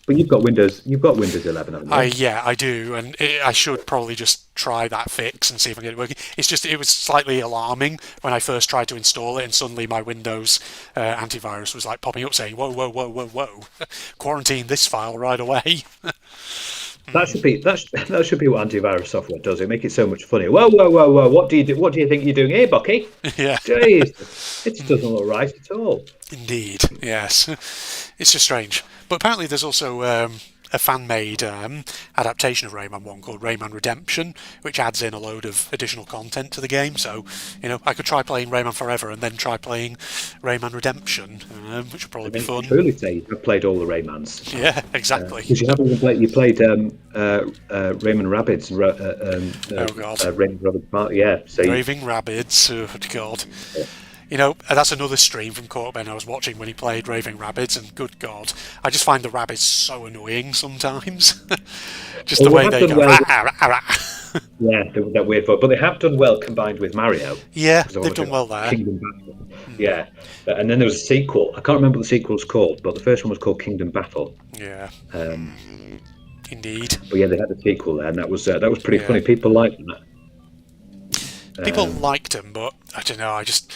but you've got Windows 11, haven't you? I do, and I should probably just try that fix and see if I can get it working. It was slightly alarming when I first tried to install it, and suddenly my Windows antivirus was like popping up saying, "Whoa, whoa, whoa, whoa, whoa, quarantine this file right away." That should be what antivirus software does. It make it so much funnier. Whoa, whoa, whoa, whoa! What do you do? What do you think you're doing here, Bucky? Yeah, Jeez, it just doesn't look right at all. indeed, yes. It's just strange. But apparently, there's also a fan-made adaptation of Rayman 1 called Rayman Redemption, which adds in a load of additional content to the game. So, I could try playing Rayman Forever and then try playing Rayman Redemption, which would probably be I fun. truly say you've played all the Raymans. Yeah, exactly. Because you haven't even played. You played Rayman Rabbids and Oh God. Rayman Rabbids Park. Yeah, so Raving Rabbids, oh God. That's another stream from Courtman I was watching when he played Raving Rabbids, and good God, I just find the rabbits so annoying sometimes. Just the way they go. Well, "Rah, rah, rah." yeah, that weird, but they have done well combined with Mario. Yeah, 'Cause I they've wanna done go well there. Kingdom Battle. Yeah, and then there was a sequel. I can't remember what the sequel's called, but the first one was called Kingdom Battle. Yeah, Um, indeed. but yeah, they had a sequel there, and that was pretty Yeah. funny. People liked that. People liked them, but I don't know. I just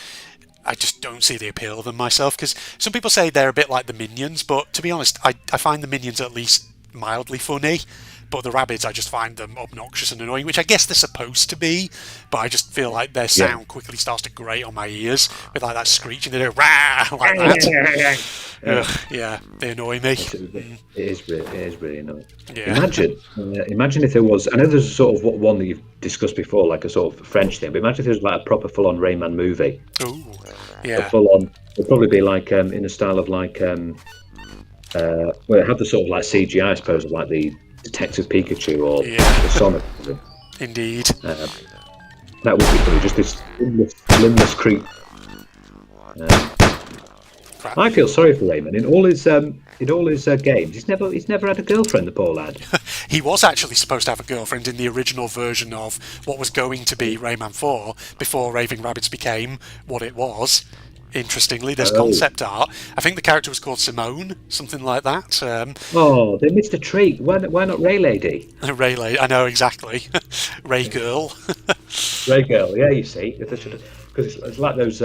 don't see the appeal of them myself. Because some people say they're a bit like the Minions, but to be honest, I find the Minions at least mildly funny. But the rabbits, I just find them obnoxious and annoying, which I guess they're supposed to be. But I just feel like their sound quickly starts to grate on my ears with like that screeching. They do rah like that. Ugh, yeah, they annoy me. It is really annoying. Yeah. Imagine if there was. I know there's a sort of one that you've discussed before, like a sort of French thing. But imagine if there was like a proper full-on Rayman movie. Ooh, A yeah, full-on. It'd probably be like in the style of like. Well, it had the sort of like CGI, I suppose, of like the Detective Pikachu or Yeah. the Sonic. indeed. That would be funny. Just this limbless creep. crap. I feel sorry for Rayman. In all his games, he's never had a girlfriend. The poor lad. He was actually supposed to have a girlfriend in the original version of what was going to be Rayman 4 before Raving Rabbids became what it was. Interestingly, there's concept art. I think the character was called Simone, something like that. Oh, they missed a treat. Why not Ray Lady? Ray, I know exactly. Ray Girl. Ray Girl, yeah. You see, because it's like those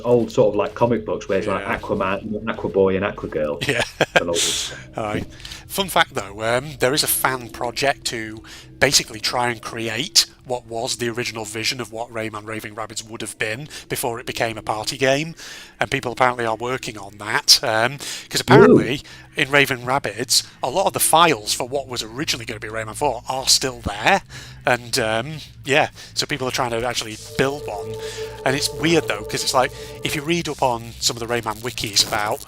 old sort of like comic books where it's like Aquaman, Aqua Boy, and Aqua Girl. Yeah. And all this. All right. Fun fact though, there is a fan project to basically try and create what was the original vision of what Rayman Raving Rabbids would have been before it became a party game, and people apparently are working on that, because apparently in Raving Rabbids a lot of the files for what was originally going to be Rayman 4 are still there, and so people are trying to actually build one. And it's weird though, because it's like, if you read up on some of the Rayman wikis about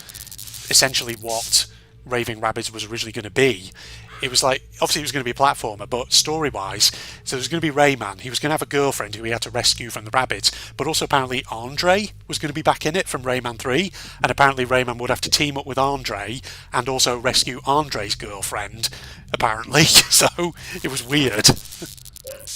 essentially what Raving Rabbids was originally going to be, it was like, obviously it was going to be a platformer, but story-wise, so there was going to be Rayman. He was going to have a girlfriend who he had to rescue from the rabbits, but also apparently Andre was going to be back in it from Rayman 3, and apparently Rayman would have to team up with Andre and also rescue Andre's girlfriend, apparently. So it was weird.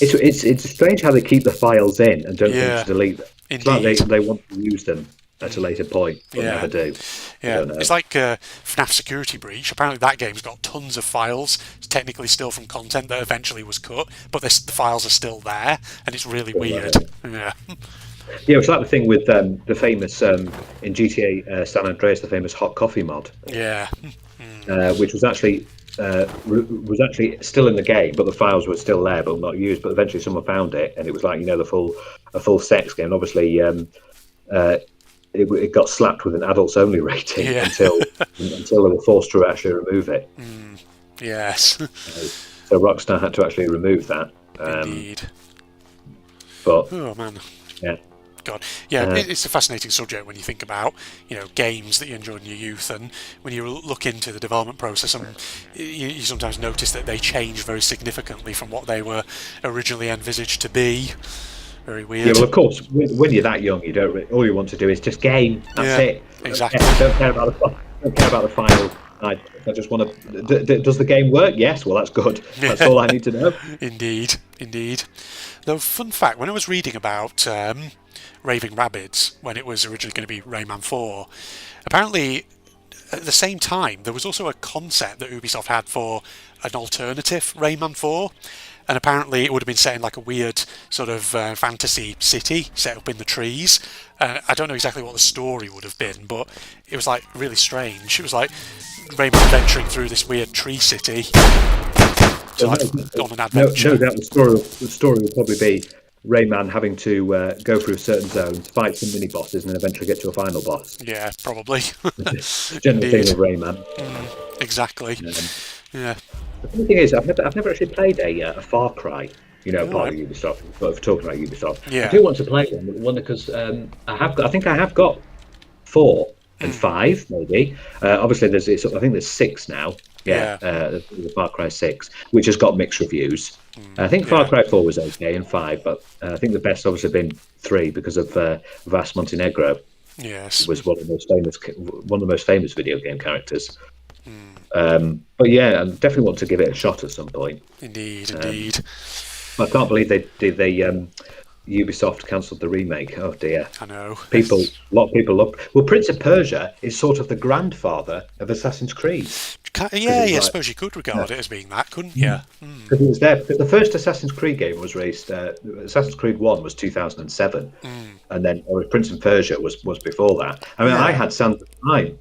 It's strange how they keep the files in and don't want to delete them. It's like they want to use them at a later point, but never do. Yeah, it's like FNAF Security Breach. Apparently that game's got tons of files. It's technically still from content that eventually was cut, but the files are still there, and it's really weird. Yeah. Yeah, it's like the thing with the famous in GTA San Andreas, the famous hot coffee mod. Yeah. Which was actually still in the game, but the files were still there, but not used. But eventually, someone found it, and it was like a full sex game. Obviously, it got slapped with an adults only rating until they were forced to actually remove it. Yes. So Rockstar had to actually remove that. Indeed. But oh man. Yeah. God, yeah, it's a fascinating subject when you think about, games that you enjoyed in your youth, and when you look into the development process, and you sometimes notice that they change very significantly from what they were originally envisaged to be. Very weird. Yeah, well, of course, when you're that young, you don't. All you want to do is just game. That's it. Exactly. Don't care about the final. I just want to. Does the game work? Yes. Well, that's good. That's all I need to know. Indeed. Though, fun fact: when I was reading about Raving Rabbids, when it was originally going to be Rayman 4, apparently at the same time there was also a concept that Ubisoft had for an alternative Rayman 4. And apparently it would have been set in like a weird sort of fantasy city set up in the trees. I don't know exactly what the story would have been, but it was like really strange. It was like Rayman venturing through this weird tree city on an adventure. No doubt the story would probably be Rayman having to go through certain zones, fight some mini bosses, and then eventually get to a final boss. Yeah, probably. General thing of Rayman. Exactly. Yeah. The funny thing is, I've never actually played a Far Cry, part of Ubisoft. But if we're talking about Ubisoft, I do want to play one because I think I have got 4 and 5 maybe. Obviously, I think there's 6 now. The Far Cry 6, which has got mixed reviews. I think Far Cry 4 was okay, and 5, but I think the best obviously been 3 because of Vas Montenegro. Yes, was one of the most famous video game characters. But yeah, I definitely want to give it a shot at some point. Indeed. I can't believe they Ubisoft cancelled the remake. Oh dear. I know. A lot of people love. Well, Prince of Persia is sort of the grandfather of Assassin's Creed. I suppose you could regard it as being that, couldn't you? Because it was there. Because the first Assassin's Creed game was released. Assassin's Creed 1 was 2007, and then Prince of Persia was before that. I mean, I had Sands of Time.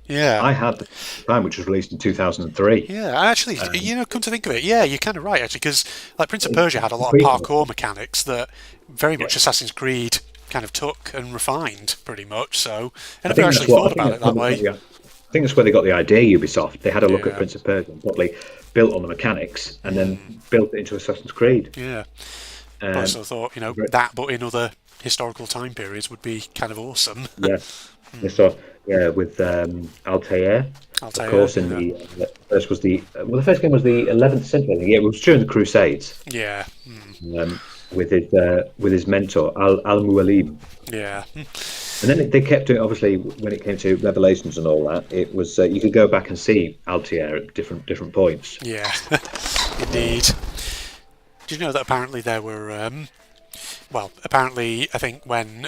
Yeah, I had the time, which was released in 2003. Yeah, actually, come to think of it, you're kind of right, actually, because like Prince of Persia had a lot of parkour mechanics that very much Assassin's Creed kind of took and refined, pretty much. So I never actually thought about it that way. I think that's where they got the idea. Ubisoft, they had a look at Prince of Persia and probably built on the mechanics and then built it into Assassin's Creed. Yeah, but I sort of thought, that, but in other historical time periods would be kind of awesome. Yeah. So with Altair, of course. In the first game was the 11th century. I think. Yeah, it was during the Crusades. Yeah. With his mentor Al Mualim. Yeah. And then they kept doing. Obviously, when it came to Revelations and all that, it was you could go back and see Altair at different points. Yeah, indeed. Did you know that apparently there were, apparently I think when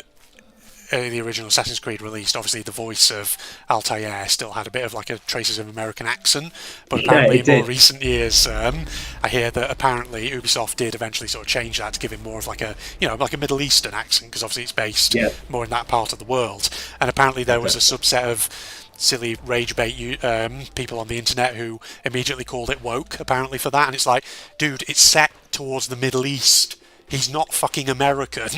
the original Assassin's Creed released, obviously the voice of Altair still had a bit of like a traces of American accent, but apparently in more recent years, I hear that apparently Ubisoft did eventually sort of change that to give him more of like a, like a Middle Eastern accent, because obviously it's based more in that part of the world. And apparently there was a subset of silly rage bait people on the internet who immediately called it woke, apparently, for that. And it's like, dude, it's set towards the Middle East. He's not fucking American.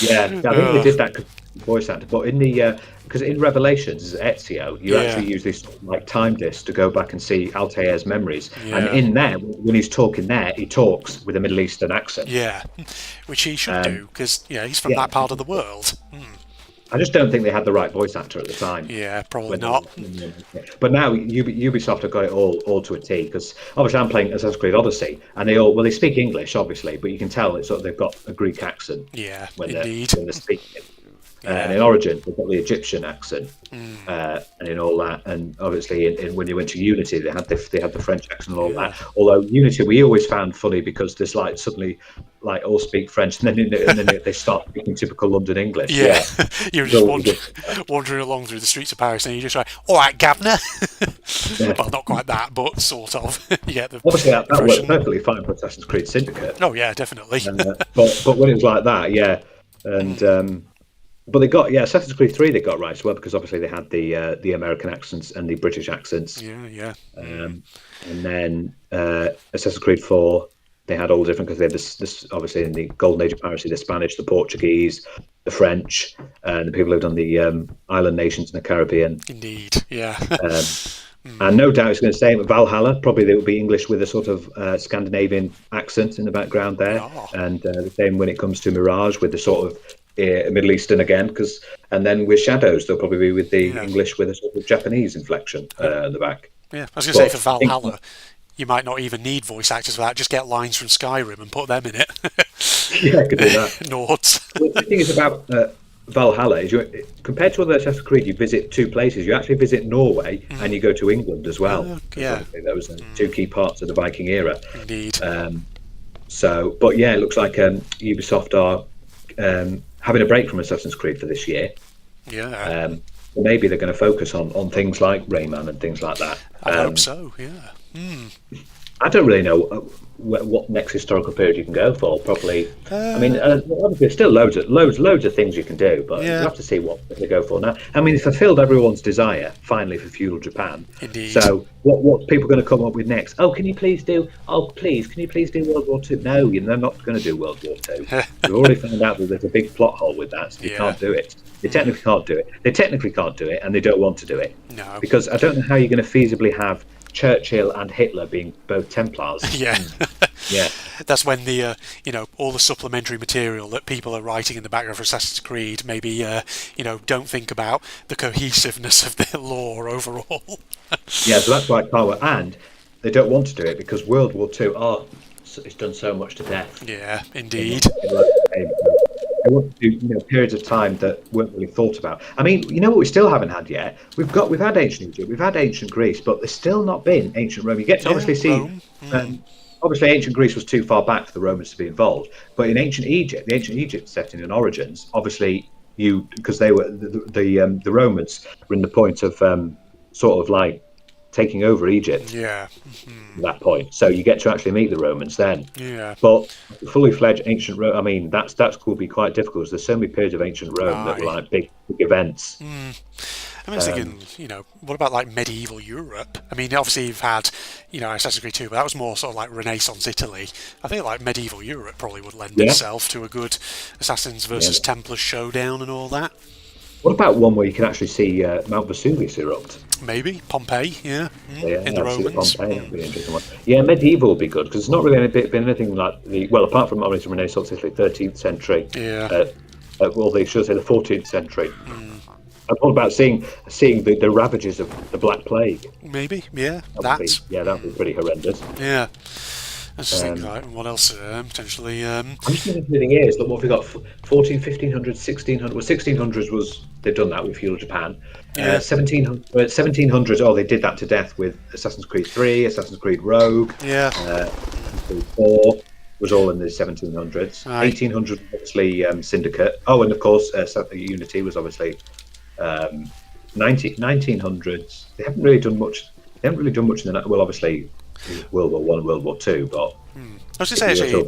Yeah, I think they did that voice actor, but in the because in Revelations, Ezio, you actually use this like time disc to go back and see Altair's memories, and in there, when he's talking there, he talks with a Middle Eastern accent. Yeah, which he should do, because he's from that part of the world. I just don't think they had the right voice actor at the time. Yeah, probably not. But now Ubisoft have got it all to a T, because obviously I'm playing Assassin's Creed Odyssey, and they speak English obviously, but you can tell it's sort of they've got a Greek accent. Yeah, when indeed. They're speaking. And in Origin, they've got the Egyptian accent, and in all that. And obviously, when you went to Unity, they had the French accent and all that. Although Unity, we always found funny because there's like suddenly, like all speak French, and then they start speaking typical London English. Yeah. You're just wandering along through the streets of Paris, and you just like, "All right, Governor." Well, not quite that, but sort of. You get the obviously that worked perfectly fine for Assassin's Creed Syndicate. Oh yeah, definitely. But when it was like that, and. But they got Assassin's Creed 3 they got right as well, because obviously they had the American accents and the British accents. And then Assassin's Creed 4 they had all different, because they had this obviously in the Golden Age of piracy, the Spanish, the Portuguese, the French, and the people who lived on the island nations in the Caribbean. Indeed, yeah. And no doubt it's going to say Valhalla. Probably they will be English with a sort of Scandinavian accent in the background there, and the same when it comes to Mirage with the sort of Middle Eastern again, and then with Shadows they'll probably be with the English with a sort of Japanese inflection at the back. Yeah, I was going to say for Valhalla, you might not even need voice actors for that. Just get lines from Skyrim and put them in it. Yeah, I could do that. Nords. Well, the thing is about Valhalla is compared to other Assassin's Creed, you visit two places. You actually visit Norway and you go to England as well. Those are two key parts of the Viking era. Indeed. But yeah, it looks like Ubisoft are having a break from Assassin's Creed for this year. Yeah. Maybe they're going to focus on things like Rayman and things like that. I hope so. Yeah. I don't really know what next historical period you can go for properly. I mean, obviously there's still loads of things you can do, but you have to see what they go for now. I mean, it fulfilled everyone's desire finally for feudal Japan. Indeed. So what people are going to come up with next? Can you please do World War II? No, they're not going to do World War II. We've already found out that there's a big plot hole with that, so you can't do it. They technically can't do it. They technically can't do it, and they don't want to do it. No. Because I don't know how you're going to feasibly have Churchill and Hitler being both Templars. Yeah. Yeah. That's when the all the supplementary material that people are writing in the background for Assassin's Creed maybe don't think about the cohesiveness of their lore overall. Yeah, so that's why it can't work. And they don't want to do it because World War II it's done so much to death. Yeah, indeed. They want to do periods of time that weren't really thought about. I mean, what we still haven't had yet? We've had ancient Egypt, we've had ancient Greece, but there's still not been ancient Rome. You get to obviously see. Obviously, ancient Greece was too far back for the Romans to be involved, but in ancient Egypt, the ancient Egypt setting in Origins, obviously because they were the Romans were in the point of sort of like taking over Egypt. Yeah. At that point, so you get to actually meet the Romans then. Yeah. But fully fledged ancient Rome, I mean, that's could be quite difficult because there's so many periods of ancient Rome that were like big events. I was thinking, what about like medieval Europe? I mean, obviously you've had, Assassin's Creed 2, but that was more sort of like Renaissance Italy. I think like medieval Europe probably would lend itself to a good Assassins versus Templars showdown and all that. What about one where you can actually see Mount Vesuvius erupt? Maybe Pompeii, in the Romans. Pompeii, that'd be an interesting one. Yeah, medieval would be good because it's not really been anything like apart from obviously Renaissance Italy, 13th century. Yeah. They should say the 14th century. And what about seeing the ravages of the Black Plague? Maybe, yeah. That would be pretty horrendous. Yeah. Let's just think, like, what else potentially? I'm just looking through the years. Look, what have we got? 14, 1500, 1600. Well, 1600s was they've done that with feudal Japan. Yeah. 1700s. Oh, they did that to death with Assassin's Creed 3, Assassin's Creed Rogue. Yeah. Assassin's Creed 4 was all in the 1700s. Right. 1800s obviously Syndicate. Oh, and of course Unity was obviously 1900s. They haven't really done much. They haven't really done much in the well, obviously World War One, World War Two, but. I was going to say, actually,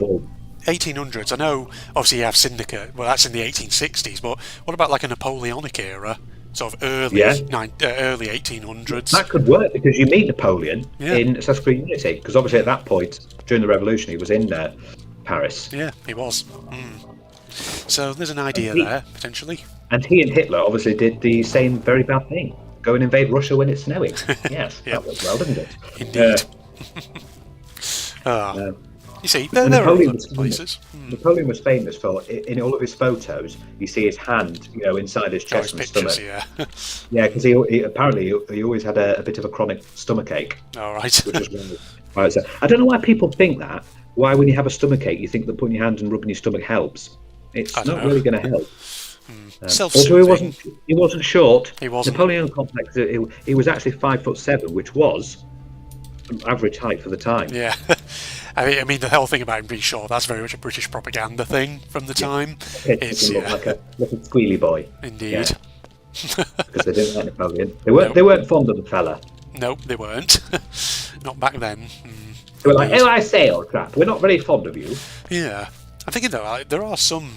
1800s. I know, obviously, you have Syndicate. Well, that's in the 1860s. But what about like a Napoleonic era, sort of early 1800s? That could work because you meet Napoleon in Assassin's Creed Unity. Because obviously, at that point during the Revolution, he was in Paris. Yeah, he was. So there's an idea there potentially. And he and Hitler obviously did the same very bad thing: go and invade Russia when it's snowing. Yes, that was well, didn't it? Indeed. You see, there are other places. Napoleon was famous for, in all of his photos, you see his hand, inside his chest and pictures, stomach. Yeah, because he apparently he always had a bit of a chronic stomach ache. All right. Which is right. So I don't know why people think that. Why, when you have a stomach ache, you think that putting your hand and rubbing your stomach helps? It's not really going to help. Also, he wasn't short. He wasn't. Napoleon complex. He was actually 5'7", which was average height for the time. Yeah. I mean, the whole thing about him being short, that's very much a British propaganda thing from the time. It's look like a little squealy boy. Indeed. Because they didn't like Napoleon. They weren't fond of the fella. No, they weren't. Not back then. They were like, oh, I say, old crap, we're not very fond of you. Yeah. I'm thinking, though, there are some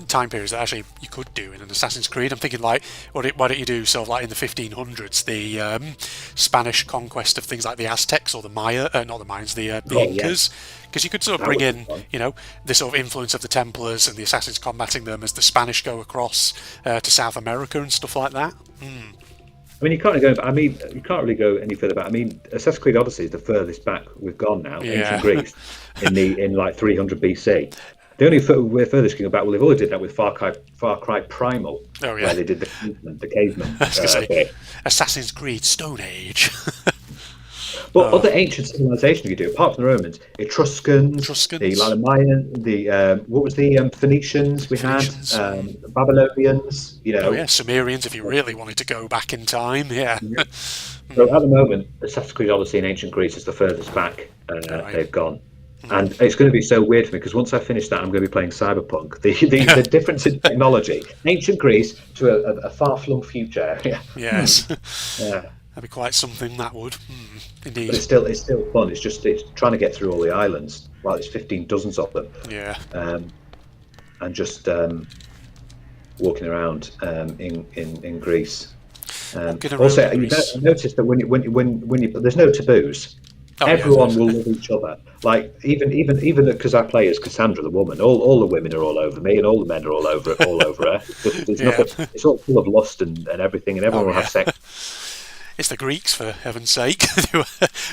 time periods that actually you could do in an Assassin's Creed. I'm thinking, like, why don't you do sort of like in the 1500s, the Spanish conquest of things like the Aztecs or the Maya, not the Mayans, the Incas, because you could sort of bring in, the sort of influence of the Templars and the Assassins combating them as the Spanish go across to South America and stuff like that. I mean, you can't really go any further back. I mean, Assassin's Creed Odyssey is the furthest back we've gone now. Ancient Greece, in like 300 BC. The only we're furthest going back. Well, they've already did that with Far Cry Primal, where they did the caveman. Assassin's Creed Stone Age. But other ancient civilizations you do, apart from the Romans, Etruscans, the Mayan, what was the Phoenicians we had, Babylonians, Oh yeah, Sumerians if you really wanted to go back in time, yeah. So at the moment, Assassin's Creed Odyssey in ancient Greece is the furthest back they've gone. And it's going to be so weird for me because once I finish that, I'm going to be playing Cyberpunk. The difference in technology, ancient Greece to a far-flung future. Yes. Yeah. That'd be quite something. That would, indeed. But it's still fun. It's trying to get through all the islands. Well, there's 15 dozens of them. Yeah. And just walking around in Greece. Also, you notice that when you there's no taboos. Everyone will love each other. Like even because I play as Cassandra, the woman. All the women are all over me, and all the men are all over her. There's nothing. It's all full of lust and everything, and everyone will have sex. It's the Greeks, for heaven's sake.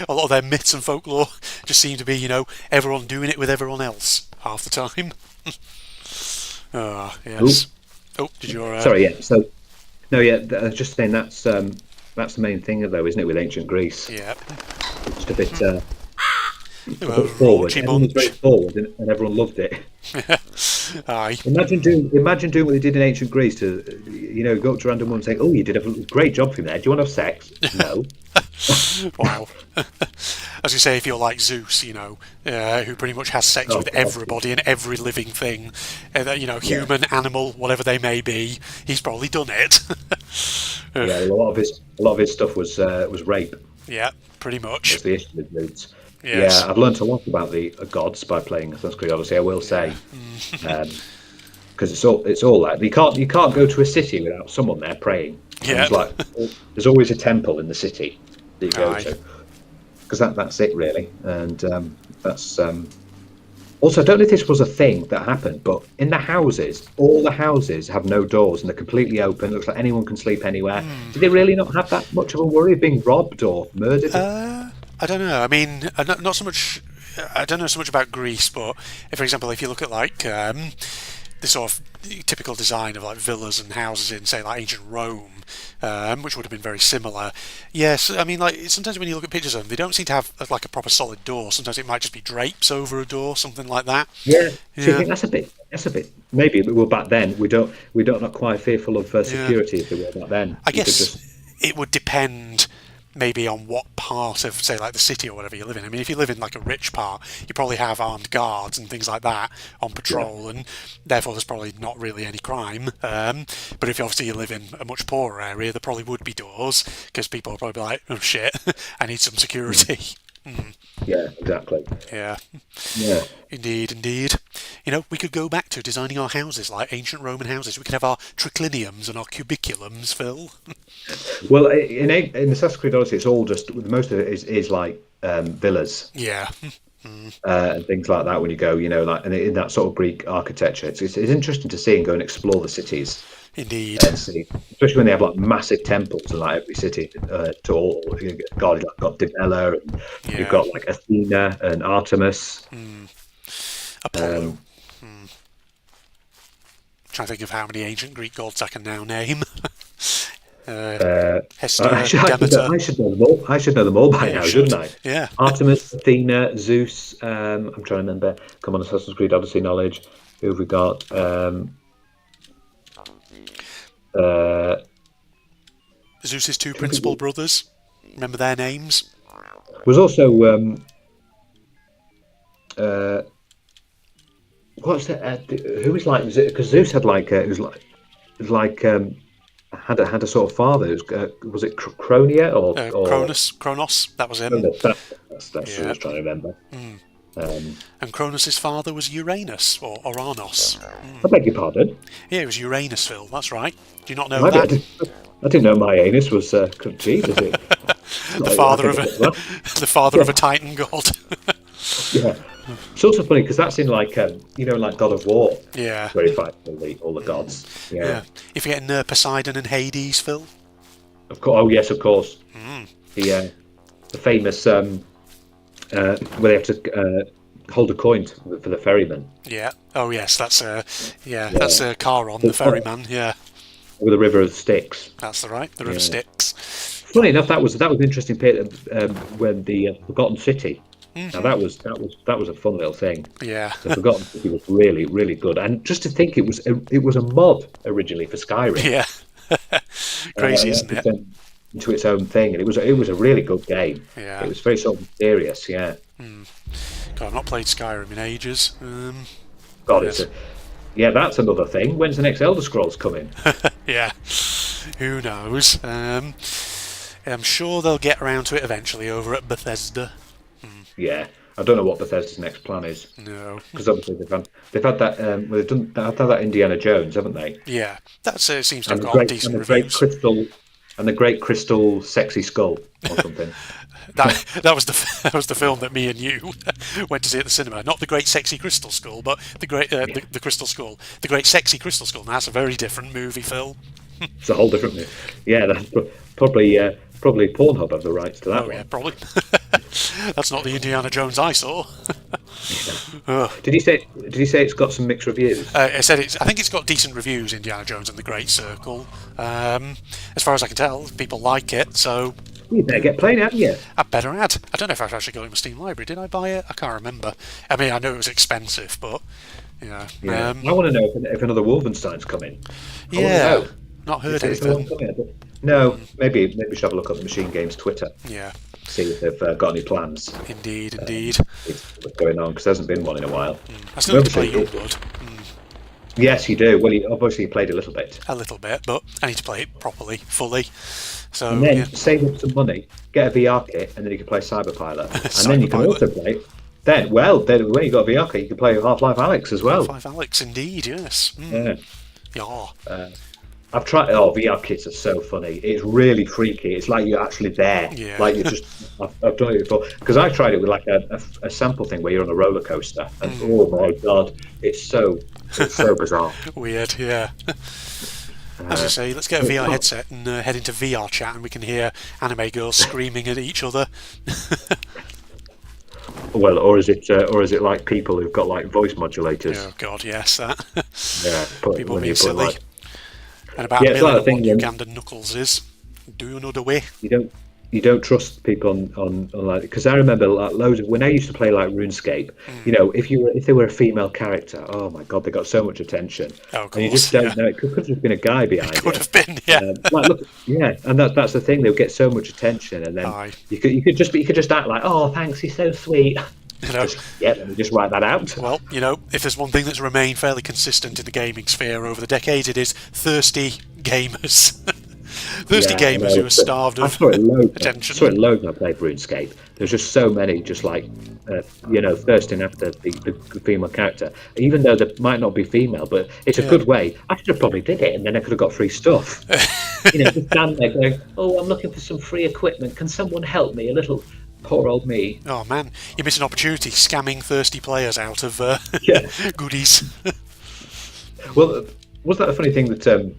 A lot of their myths and folklore just seem to be, everyone doing it with everyone else half the time. Yes. Oh, did you? Sorry, yeah. So, no, yeah. Just saying that's the main thing, though, isn't it, with ancient Greece? Yeah. Just a bit. Forward. Everyone was very forward, and everyone loved it. Aye. Imagine doing what they did in ancient Greece to, go up to a random woman and say, "Oh, you did a great job from there. Do you want to have sex?" No. Wow. As you say, if you're like Zeus, who pretty much has sex with everybody and every living thing, human, animal, whatever they may be, he's probably done it. Yeah, a lot of his stuff was rape. Yeah, pretty much. That's the issue with dudes. Yes. Yeah, I've learned a lot about the gods by playing Assassin's Creed Odyssey, I will say, because it's all that you can't go to a city without someone there praying. Yeah. There's always a temple in the city that you go to, because that's it really, and that's. Also, I don't know if this was a thing that happened, but in the houses, all the houses have no doors and they're completely open. It looks like anyone can sleep anywhere. Did they really not have that much of a worry of being robbed or murdered? I don't know. I mean, not so much. I don't know so much about Greece, but for example, if you look at like the sort of typical design of like villas and houses in, say, like ancient Rome, which would have been very similar. Yes, I mean, like sometimes when you look at pictures of them, they don't seem to have like a proper solid door. Sometimes it might just be drapes over a door, something like that. Yeah. So you Yeah, think that's a bit maybe well back then we don't not quite fearful of yeah. security if they were back then. I You could guess just it would depend maybe on what part of, say, like the city or whatever you live in. I mean, if you live in like a rich part, you probably have armed guards and things like that on yeah. patrol, and therefore there's probably not really any crime. But if obviously you live in a much poorer area, there probably would be doors because people would probably be like, "Oh shit, I need some security." Yeah, exactly. Yeah, Yeah. indeed, indeed. You know, we could go back to designing our houses like ancient Roman houses. We could have our tricliniums and our cubiculums, Phil. Well, in Assassin's Creed Odyssey, it's all just most of it is like villas Yeah, and things like that. When you go, like and in that sort of Greek architecture, it's interesting to see and go and explore the cities indeed. and see, especially when they have like massive temples in like every city. To all God, you've got Dibella, and you've Yeah, got like Athena and Artemis. Apollo. Trying to think of how many ancient Greek gods I can now name. I Hestia, should, I should know, Demeter. I should know them all. I should know them all by Yeah, you now, should. shouldn't I? Yeah. Artemis, Athena, Zeus. I'm trying to remember. Come on, Assassin's Creed Odyssey knowledge. Who have we got? Uh, Zeus's two principal brothers. Remember their names? was also uh, what's that? Who was like? Because Zeus had like it was like had a sort of father. Was it Cronia or Kronos. That was him. Cronus? That's who I Yeah. was trying to remember. Um, And Kronos' father was Uranus, or Oranos. I beg your pardon. Yeah, it was Uranus, Phil. That's right. Do you not know I that? didn't know my anus was. Geez, is it? The Like, I father think of a it's well. the father of Yeah, a Titan god. yeah. It's also funny because that's in like like God of War, Yeah. where he fights all the gods. Yeah. Yeah, If you're getting Poseidon and Hades, Phil. of course. Oh yes, of course. The famous where they have to hold a coin for the ferryman. Yeah. Oh yes, that's Yeah, that's Charon, the ferryman. Yeah, with the River of Styx. that's the right. The River Yeah. Styx. Funny enough, that was an interesting bit when the Forgotten City. Now that was a fun little thing. Yeah. The Forgotten City was really really good, and just to think it was a mod originally for Skyrim. Yeah. Crazy, And isn't it it? turned into its own thing, and it was a really good game. Yeah. It was very sort of mysterious. Yeah, God, I've not played Skyrim in ages. God, Yes. yeah, that's another thing. When's the next Elder Scrolls coming? Yeah. Who knows? I'm sure they'll get around to it eventually over at Bethesda. Yeah, I don't know what Bethesda's next plan is, No. because obviously they've had that well, they've had that Indiana Jones, haven't they? Yeah. That seems to have And got decent the great reviews. crystal sexy skull or something. That was that was the film that me and you went to see at the cinema. Not the Great Sexy Crystal Skull, but the Crystal Skull. The Great Sexy Crystal Skull. Now, that's a very different movie, Phil. It's a whole different thing. Yeah, that's probably Pornhub have the rights to that Oh yeah, one. probably. That's not the Indiana Jones I saw. Ugh. Did he say it's got some mixed reviews? I said I think it's got decent reviews, Indiana Jones and the Great Circle. As far as I can tell, people like it, so You better get playing, haven't you? I better add. I don't know if I've actually got it in my Steam library. Did I buy it? I can't remember. I mean, I know it was expensive, but yeah. Yeah. I want to know if another Wolfenstein's coming. I want to Yeah. know. Not heard Is there one anything. coming? No, maybe we should have a look at the Machine Games Twitter, Yeah. see if they've got any plans. Indeed, indeed. What's going on? Because there hasn't been one in a while. I still need to play Obviously, Youngblood yes, you do. Well, you obviously played a little bit, a little bit, but I need to play it properly, fully. So and then yeah, save up some money, get a VR kit, and then you can play Cyberpilot, and then you can Cyberpilot. also play. Then when you got a VR kit, you can play Half-Life Alex as well. Five Alex, indeed, yes. Yeah. Yeah. I've tried. Oh, VR kits are so funny. It's really freaky. It's like you're actually there. Yeah. Like you just. I've done it before because I tried it with like a sample thing where you're on a roller coaster, and oh my god, it's so bizarre. Weird, yeah. As I say, let's get a VR headset and head into VR chat, and we can hear anime girls screaming at each other. Well, or is it like people who've got like voice modulators? Oh God, yes, that Yeah, people when being you put silly. like, And about yeah, a it's like million the of what thing when Ugandan knuckles is. Do you know the way? you don't you don't trust people on like, because I remember like loads of when I used to play like RuneScape. You Mm. know, if they were a female character, oh my God, they got so much attention, Oh, of and you just course, yeah. don't know. It could have been a guy It behind could it. have been, yeah. Like, look, yeah, and that's the thing. They'll get so much attention, and then Aye. you could just act like, oh, thanks, he's so sweet. You know, Just yeah, let me just write that out. well, if there's one thing that's remained fairly consistent in the gaming sphere over the decades, it is thirsty gamers. Thirsty Yeah, I gamers know. who are starved I of saw it loads. I attention. saw it loads when I played RuneScape. There's just so many, just like thirsting after the female character, even though they might not be female. But it's a Yeah. good way. I should have probably did it, and then I could have got free stuff. Just stand there going, "Oh, I'm looking for some free equipment. Can someone help me? A little poor old me." Oh man, you miss an opportunity scamming thirsty players out of Yeah. goodies. Well, was that a funny thing that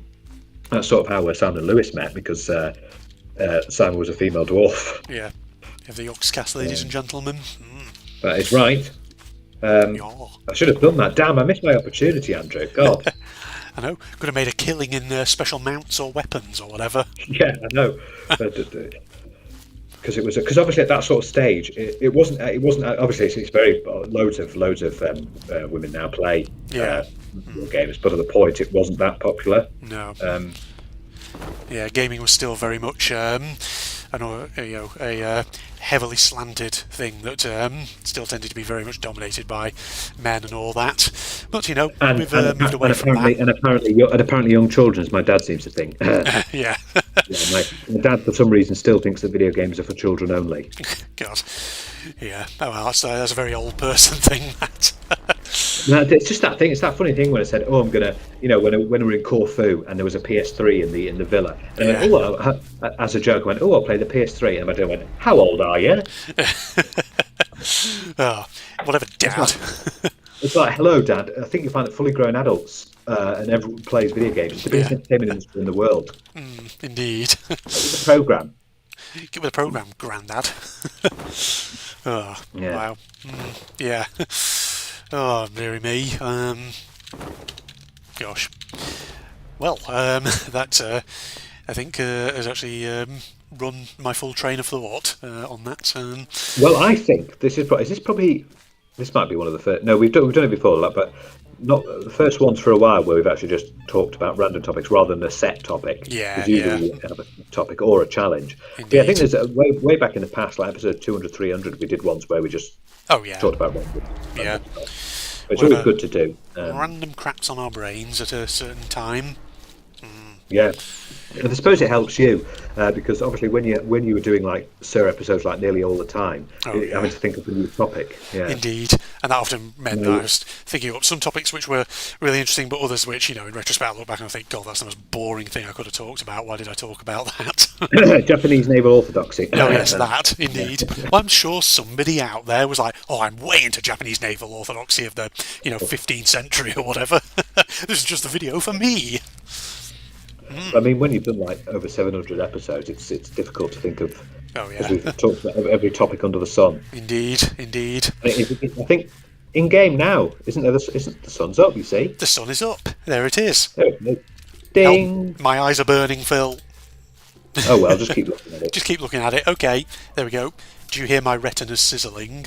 that's sort of how Simon and Lewis met, because Simon was a female dwarf. Yeah. You have the Oxcast, ladies and gentlemen. That is right. Yeah. I should have done that. Damn, I missed my opportunity, Andrew. God. I know. Could have made a killing in special mounts or weapons or whatever. Yeah, I know. Because obviously at that sort of stage, it wasn't obviously it's very loads of women now play Yeah. video games, but at the point it wasn't that popular. No. Um, Yeah, gaming was still very much, I know, a heavily slanted thing that still tended to be very much dominated by men and all that. But and, we've moved away from apparently, that. and apparently young children, as my dad seems to think. Yeah. Yeah, my dad for some reason still thinks that video games are for children only. God. Yeah. Oh well, that's a very old person thing. That. No, it's just that thing. It's that funny thing when I said, "Oh, I'm gonna," when we were in Corfu and there was a PS3 in the villa, and I went, "Oh," as a joke, I went, "Oh, I'll play the PS3," and my dad went, "How old are you?" Oh, whatever, Dad. It's like, "Hello, Dad. I think you find that fully grown adults and everyone plays video games. It's the biggest entertainment industry in the world. Indeed. It's a program." Get with the program, Grandad. Oh, Yeah. wow. Yeah. Oh, dearie me. Gosh. Well, that I think has actually run my full train of thought on that. Well, I think this might be one of the first. No, we've done it before, but not the first ones for a while where we've actually just talked about random topics rather than a set topic. Yeah, Because usually we have a topic or a challenge. Indeed. Yeah, I think there's way back in the past, like episode 200, 300, we did ones where we just Oh yeah. talked about random Yeah. stuff. It's always good to do. Random craps on our brains at a certain time. Yeah, and I suppose it helps you because obviously when you were doing like Sir episodes like nearly all the time, having to think of a new topic. Yeah, Indeed, and that often meant that I was thinking up some topics which were really interesting, but others which, in retrospect, I look back and I think, God, that's the most boring thing I could have talked about. Why did I talk about that? Japanese naval orthodoxy. Oh yes, that indeed. Well, I'm sure somebody out there was like, "Oh, I'm way into Japanese naval orthodoxy of the 15th century or whatever." This is just a video for me. I mean, when you've done like over 700 episodes, it's difficult to think of. Oh Because yeah, we've talked about every topic under the sun. indeed. I think in game now, isn't the sun's up? You see, The sun is up. There it is. there it is. Ding. Oh, my eyes are burning, Phil. Oh well, just keep looking at it. Just keep looking at it. Okay, there we go. Do you hear my retinas sizzling?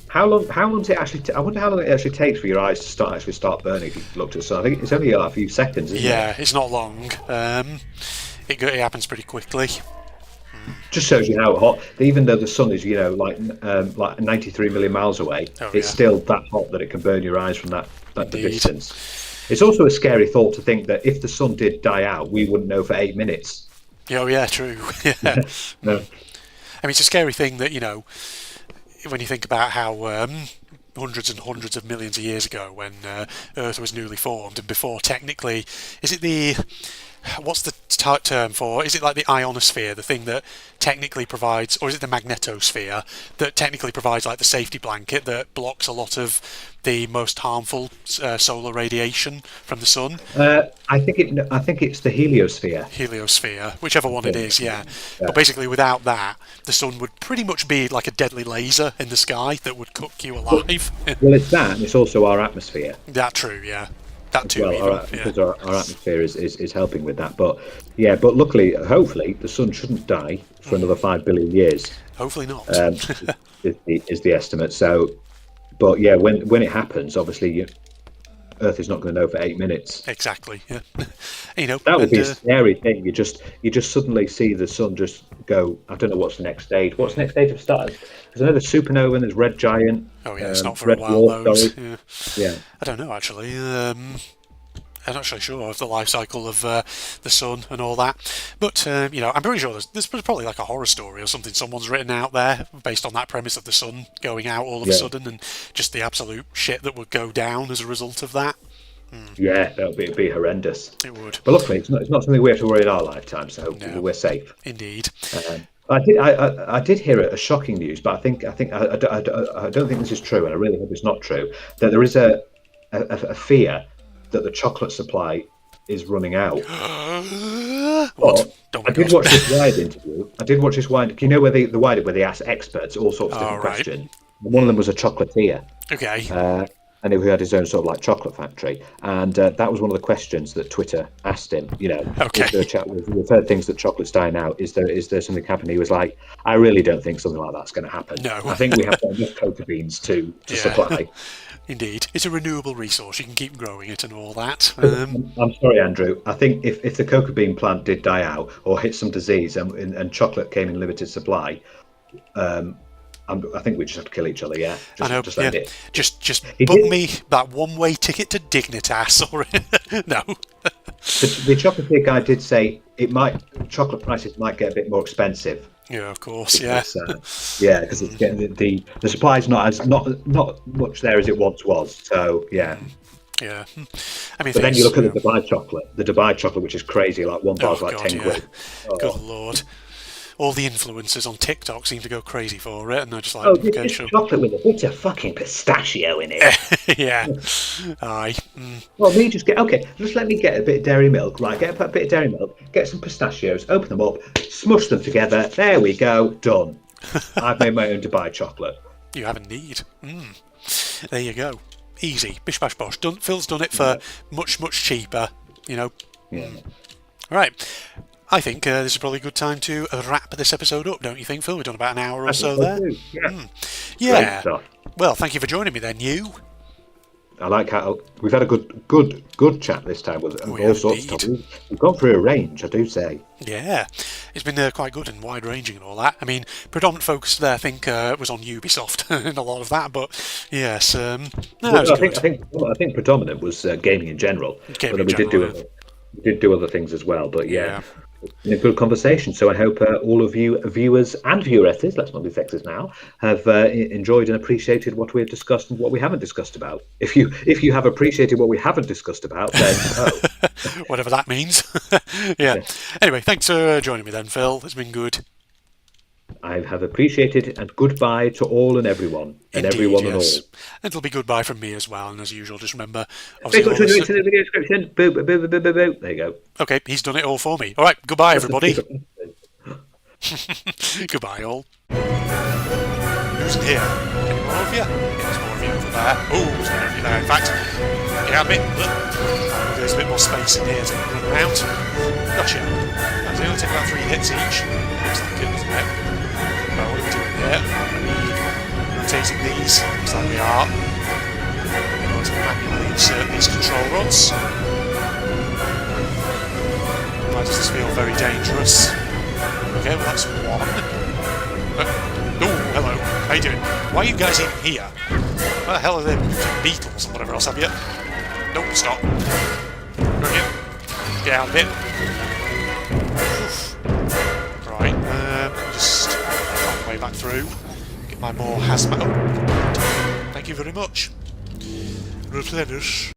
How long does it actually? I wonder how long it actually takes for your eyes to start burning if you look at the sun. I think it's only a few seconds, isn't it? Yeah, it's not long. It happens pretty quickly. Just shows you how hot. Even though the sun is, like 93 million miles away, it's still that hot that it can burn your eyes from that distance. It's also a scary thought to think that if the sun did die out, we wouldn't know for 8 minutes. Oh yeah, true. Yeah. No. I mean, it's a scary thing that when you think about how hundreds and hundreds of millions of years ago, when Earth was newly formed, and before technically, is it what's the term for? Is it like the ionosphere, the thing that technically provides, or is it the magnetosphere that technically provides like the safety blanket that blocks a lot of the most harmful solar radiation from the sun? I think it's the heliosphere. Heliosphere, whichever one it is, yeah. Yeah. But basically, without that, the sun would pretty much be like a deadly laser in the sky that would cook you alive. Well, it's that, and it's also our atmosphere. That true, yeah. That too, Well, even. because our atmosphere is helping with that. But yeah, but luckily, hopefully, the sun shouldn't die for another 5 billion years. Hopefully not. Is the estimate. So, but yeah, when it happens, obviously, Earth is not going to know for 8 minutes. Exactly. Yeah. You know, That would be a scary thing. You just suddenly see the sun just go. I don't know what's the next stage. What's the next stage of starting? There's another supernova and there's red giant. Oh yeah, it's not for red a while. dwarf, Those. sorry. Yeah. Yeah. I don't know actually. I'm not actually sure of the life cycle of the sun and all that, but you know, I'm pretty sure there's probably like a horror story or something someone's written out there based on that premise of the sun going out all of a sudden and just the absolute shit that would go down as a result of that. Yeah, it'd be horrendous. It would. But luckily, it's not something we have to worry in our lifetime, so hopefully we're safe. Indeed. I did hear a shocking news, but I don't think this is true, and I really hope it's not true. That there is a fear that the chocolate supply is running out. What? I did watch this Wired interview. You know where they ask experts all sorts of different questions. And one of them was a chocolatier. Okay. And who had his own sort of like chocolate factory, and that was one of the questions that Twitter asked him. You know, we've heard things that chocolate's dying out. Is there something happening? He was like, I really don't think something like that's going to happen. No, I think we have enough cocoa beans to supply. Indeed, it's a renewable resource. You can keep growing it and all that. I'm sorry, Andrew. I think if the cocoa bean plant did die out or hit some disease and chocolate came in limited supply, I think we just have to kill each other. Yeah, I know. Just end it. Just book me that one-way ticket to Dignitas, or no. The chocolatier guy did say chocolate prices might get a bit more expensive. Yeah, of course. Yeah, because it's getting the supply's not much there as it once was. So yeah. Yeah, I mean, but then you look at the Dubai chocolate, which is crazy. Like one bar's like 10 quid. Oh. Good lord. All the influencers on TikTok seem to go crazy for it, and they're just like, okay, sure. Chocolate with a bit of fucking pistachio in it. Yeah. Aye. Well, just let me get a bit of dairy milk, right? Get a bit of dairy milk, get some pistachios, open them up, smush them together. There we go, done. I've made my own Dubai chocolate. You have indeed. There you go. Easy. Bish bash bosh. Phil's done it for much, much cheaper, you know. Yeah. Right. I think this is probably a good time to wrap this episode up, don't you think, Phil? We've done about an hour or so there. Yeah. Well, thank you for joining me then, you. I like how we've had a good chat this time with all sorts of stuff. We've gone through a range, I do say. Yeah, it's been quite good and wide-ranging and all that. I mean, predominant focus there, I think, was on Ubi Soft and a lot of that. But yes, I think predominant was gaming in general. We did do other things as well. But yeah. In a good conversation. So I hope all of you viewers and vieweresses, let's not be sexist now, have enjoyed and appreciated what we've discussed and what we haven't discussed about. If you have appreciated what we haven't discussed about, then whatever that means. Yeah. Anyway, thanks for joining me then, Phil. It's been good. I have appreciated, and goodbye to all and everyone. And indeed, everyone and all. And it'll be goodbye from me as well, and as usual, just remember... To the video description. Boo, boo, boo, boo, boo, boo. There you go. Okay, he's done it all for me. All right, goodbye, everybody. Goodbye, all. Who's in here? Any more of you? There's more of you over there. Oh, there's more of you there, in fact. Yeah, there's a bit more space in here to run around. Gotcha. They only take about 3 hits each. Looks like it, doesn't it? What are we doing here? Are we rotating these? Looks like we are. In order to manually insert these control rods. Why does this feel very dangerous? Okay, well that's one. Oh, hello. How you doing? Why are you guys in here? What the hell are they? Beetles and whatever else have you? Nope, stop. Go here. Get out of it. Right, just find my way back through. Get my more hazmat. Oh, thank you very much. Replenish.